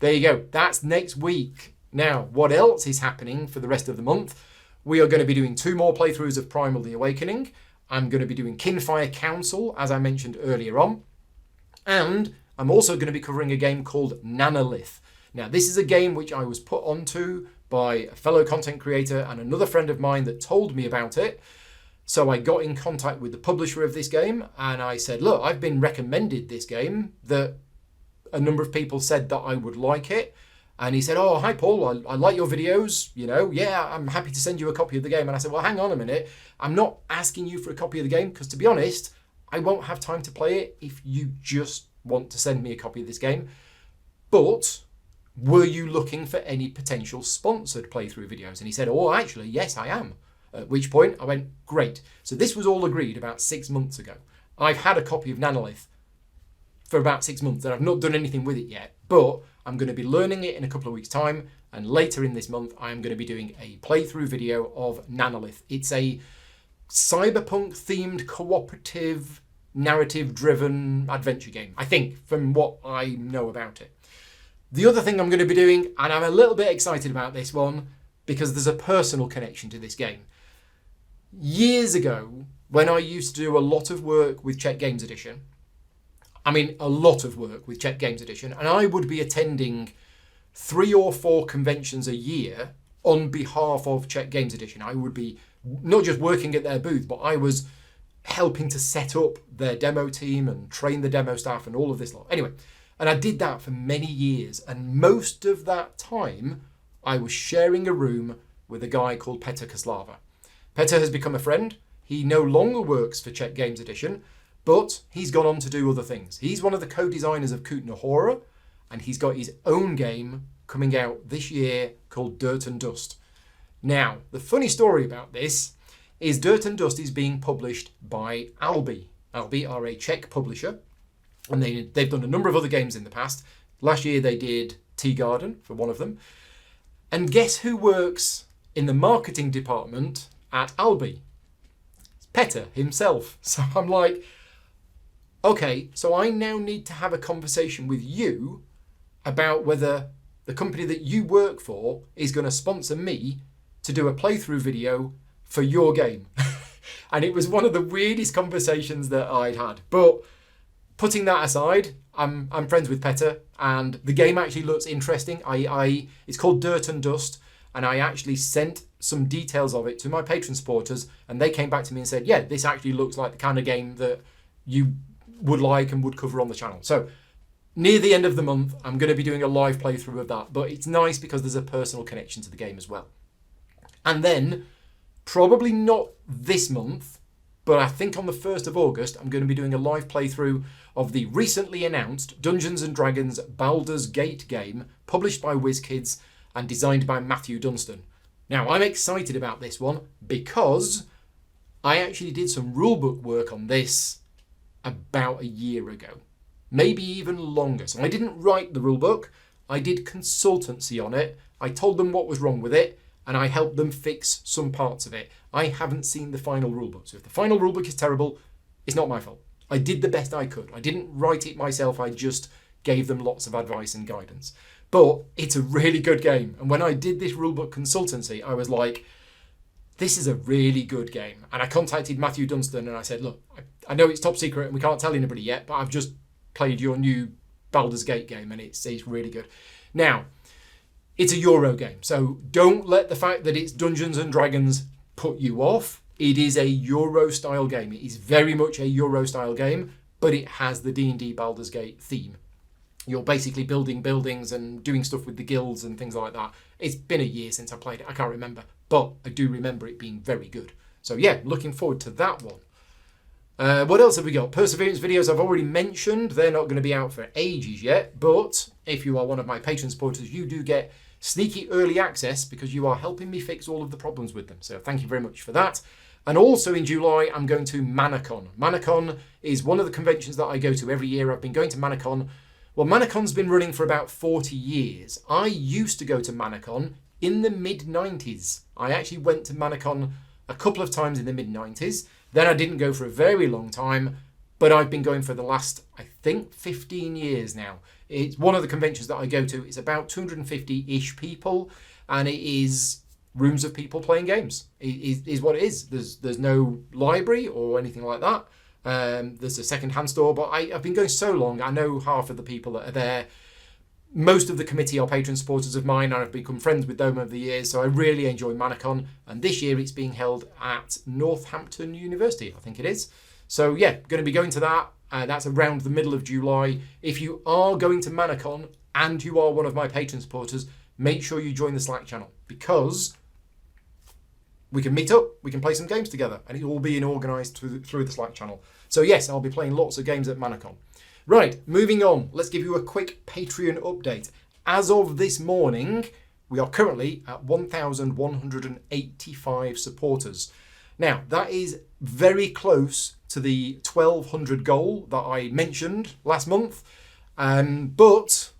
There you go. That's next week. Now, what else is happening for the rest of the month? We are going to be doing 2 more playthroughs of Primal the Awakening. I'm going to be doing Kinfire Council, as I mentioned earlier on. And I'm also going to be covering a game called Nanolith. Now, this is a game which I was put onto by a fellow content creator and another friend of mine that told me about it. So I got in contact with the publisher of this game and I said, look, I've been recommended this game, that a number of people said that I would like it. And he said, oh, hi, Paul, I like your videos. You know, yeah, I'm happy to send you a copy of the game. And I said, well, hang on a minute. I'm not asking you for a copy of the game because, to be honest, I won't have time to play it if you just want to send me a copy of this game. But were you looking for any potential sponsored playthrough videos? And he said, oh, actually, yes, I am. At which point I went, great. So this was all agreed about 6 months ago. I've had a copy of Nanolith for about 6 months and I've not done anything with it yet, but I'm going to be learning it in a couple of weeks' time, and later in this month I'm going to be doing a playthrough video of Nanolith. It's a cyberpunk themed cooperative narrative driven adventure game, I think, from what I know about it. The other thing I'm going to be doing, and I'm a little bit excited about this one because there's a personal connection to this game. Years ago, when I used to do a lot of work with Czech Games Edition, and I would be attending 3 or 4 conventions a year on behalf of Czech Games Edition. I would be not just working at their booth, but I was helping to set up their demo team and train the demo staff and all of this lot. Anyway, and I did that for many years, and most of that time I was sharing a room with a guy called Petr Kaslava. Petr has become a friend. He no longer works for Czech Games Edition, but he's gone on to do other things. He's one of the co-designers of Kutna Horror, and he's got his own game coming out this year called Dirt and Dust. Now, the funny story about this is Dirt and Dust is being published by Albi. Albi are a Czech publisher, and they've done a number of other games in the past. Last year they did Tea Garden for one of them. And guess who works in the marketing department at Albi? It's Petr himself. So I'm like, okay, so I now need to have a conversation with you about whether the company that you work for is going to sponsor me to do a playthrough video for your game. And it was one of the weirdest conversations that I'd had. But putting that aside, I'm friends with Petter, and the game actually looks interesting. It's called Dirt and Dust, and I actually sent some details of it to my Patreon supporters, and they came back to me and said, yeah, this actually looks like the kind of game that you would like and would cover on the channel. So near the end of the month, I'm going to be doing a live playthrough of that, but it's nice because there's a personal connection to the game as well. And then, probably not this month, but I think on the 1st of August, I'm going to be doing a live playthrough of the recently announced Dungeons & Dragons Baldur's Gate game, published by WizKids and designed by Matthew Dunstan. Now, I'm excited about this one because I actually did some rulebook work on this about a year ago, maybe even longer. So I didn't write the rulebook, I did consultancy on it, I told them what was wrong with it, and I helped them fix some parts of it. I haven't seen the final rulebook, so if the final rulebook is terrible, it's not my fault. I did the best I could. I didn't write it myself, I just gave them lots of advice and guidance. But it's a really good game, and when I did this rulebook consultancy, I was like, this is a really good game. And I contacted Matthew Dunstan and I said, look, I know it's top secret and we can't tell anybody yet, but I've just played your new Baldur's Gate game and it's really good. Now, it's a Euro game, so don't let the fact that it's Dungeons and Dragons put you off. It is a Euro-style game. It is very much a Euro-style game, but it has the D&D Baldur's Gate theme. You're basically building buildings and doing stuff with the guilds and things like that. It's been a year since I played it. I can't remember, but I do remember it being very good. So yeah, looking forward to that one. What else have we got? Perseverance videos I've already mentioned. They're not going to be out for ages yet, but if you are one of my Patreon supporters, you do get sneaky early access because you are helping me fix all of the problems with them. So thank you very much for that. And also in July, I'm going to Manacon. Manacon is one of the conventions that I go to every year. I've been going to Manacon. Well, Manacon's been running for about 40 years. I used to go to Manacon in the mid-90s. I actually went to Manacon a couple of times in the mid-90s. Then I didn't go for a very long time, but I've been going for the last, I think, 15 years now. It's one of the conventions that I go to. It's about 250-ish people, and it is rooms of people playing games. It is what it is. There's no library or anything like that. There's a second-hand store, but I've been going so long, I know half of the people that are there. Most of the committee are patron supporters of mine, and I've become friends with them over the years, so I really enjoy Manacon. And this year it's being held at Northampton University, I think it is. So yeah, going to be going to that. That's around the middle of July. If you are going to Manacon and you are one of my patron supporters, make sure you join the Slack channel, because we can meet up, we can play some games together, and it will be organised through the Slack channel. So yes, I'll be playing lots of games at Manacon. Right, moving on, let's give you a quick Patreon update. As of this morning, we are currently at 1,185 supporters. Now, that is very close to the 1,200 goal that I mentioned last month, but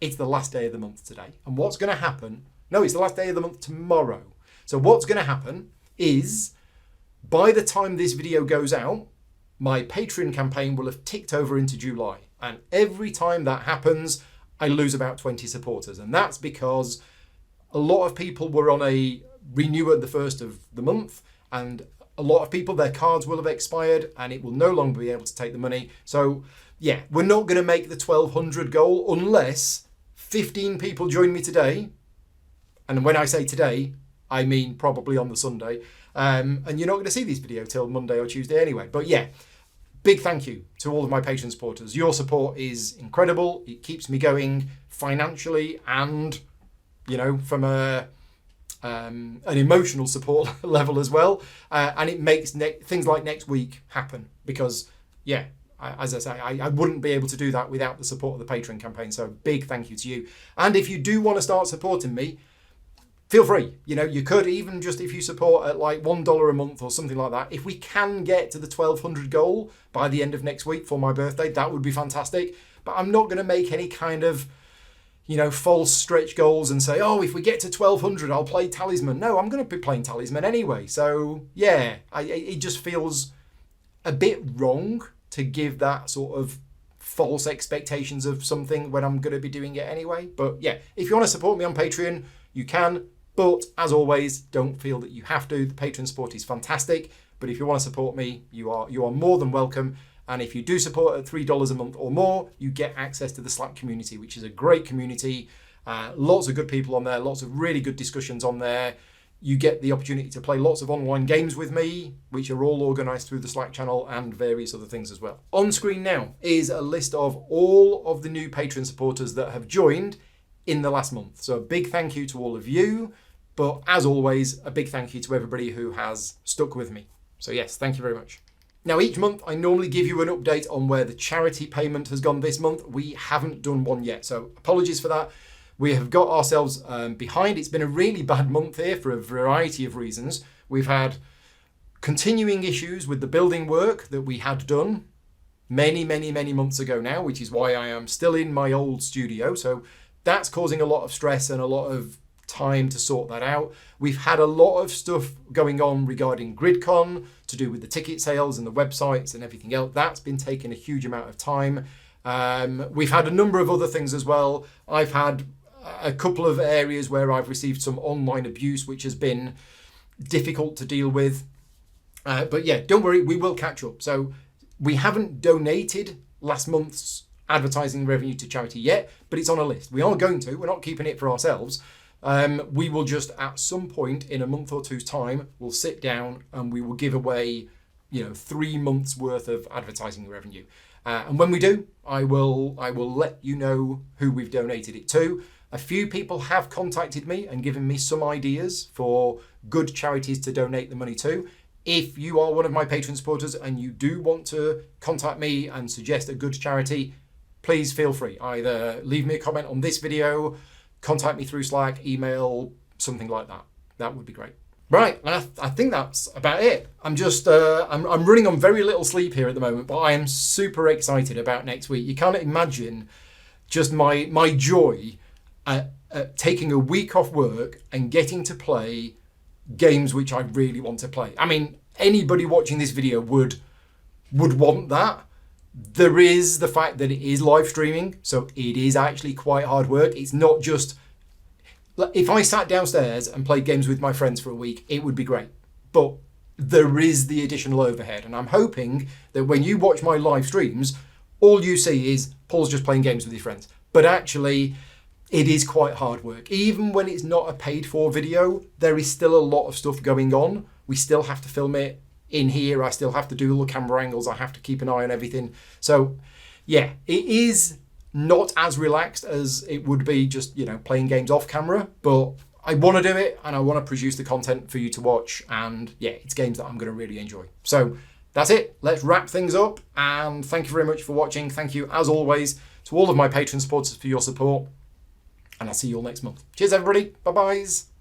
it's the last day of the month today. And what's going to happen, no, it's the last day of the month tomorrow. So what's going to happen is, by the time this video goes out, my Patreon campaign will have ticked over into July. And every time that happens, I lose about 20 supporters. And that's because a lot of people were on a renew at the first of the month, and a lot of people, their cards will have expired and it will no longer be able to take the money. So yeah, we're not going to make the 1,200 goal unless 15 people join me today. And when I say today, I mean probably on the Sunday. And you're not going to see this video till Monday or Tuesday anyway. But yeah, big thank you to all of my Patreon supporters. Your support is incredible. It keeps me going financially and, you know, from an emotional support level as well. And it makes things like next week happen because, yeah, as I say, I wouldn't be able to do that without the support of the Patreon campaign. So big thank you to you. And if you do want to start supporting me, feel free. You know, you could even just, if you support at like $1 a month or something like that, if we can get to the 1,200 goal by the end of next week for my birthday, that would be fantastic. But I'm not going to make any kind of, you know, false stretch goals and say, oh, if we get to 1,200, I'll play Talisman. No, I'm going to be playing Talisman anyway. So yeah, it just feels a bit wrong to give that sort of false expectations of something when I'm going to be doing it anyway. But yeah, if you want to support me on Patreon, you can. But as always, don't feel that you have to. The Patreon support is fantastic. But if you want to support me, you are more than welcome. And if you do support at $3 a month or more, you get access to the Slack community, which is a great community. Lots of good people on there, lots of really good discussions on there. You get the opportunity to play lots of online games with me, which are all organised through the Slack channel and various other things as well. On screen now is a list of all of the new Patreon supporters that have joined in the last month. So a big thank you to all of you, but as always, a big thank you to everybody who has stuck with me. So yes, thank you very much. Now, each month I normally give you an update on where the charity payment has gone this month. We haven't done one yet, so apologies for that. We have got ourselves behind. It's been a really bad month here for a variety of reasons. We've had continuing issues with the building work that we had done many months ago now, which is why I am still in my old studio. So that's causing a lot of stress and a lot of time to sort that out. We've had a lot of stuff going on regarding GridCon to do with the ticket sales and the websites and everything else. That's been taking a huge amount of time. We've had a number of other things as well. I've had a couple of areas where I've received some online abuse, which has been difficult to deal with. But yeah, don't worry, we will catch up. So we haven't donated last month's advertising revenue to charity yet, but it's on a list. We are going to, we're not keeping it for ourselves. We will just at some point in a month or two's time, we'll sit down and we will give away, 3 months worth of advertising revenue. And when we do, I will let you know who we've donated it to. A few people have contacted me and given me some ideas for good charities to donate the money to. If you are one of my Patreon supporters and you do want to contact me and suggest a good charity, please feel free. Either leave me a comment on this video, contact me through Slack, email, something like that. That would be great. Right, I think that's about it. I'm just, I'm running on very little sleep here at the moment, but I am super excited about next week. You can't imagine just my joy at taking a week off work and getting to play games which I really want to play. I mean, anybody watching this video would want that. There is the fact that it is live streaming, so it is actually quite hard work. It's not just, if I sat downstairs and played games with my friends for a week, it would be great. But there is the additional overhead, and I'm hoping that when you watch my live streams, all you see is Paul's just playing games with his friends. But actually, it is quite hard work. Even when it's not a paid for video, there is still a lot of stuff going on. We still have to film it in here. I still have to do all the camera angles. I have to keep an eye on everything. So yeah, it is not as relaxed as it would be just, playing games off camera, but I want to do it and I want to produce the content for you to watch. And yeah, it's games that I'm going to really enjoy. So that's it. Let's wrap things up. And thank you very much for watching. Thank you, as always, to all of my Patreon supporters for your support. And I'll see you all next month. Cheers, everybody. Bye-byes.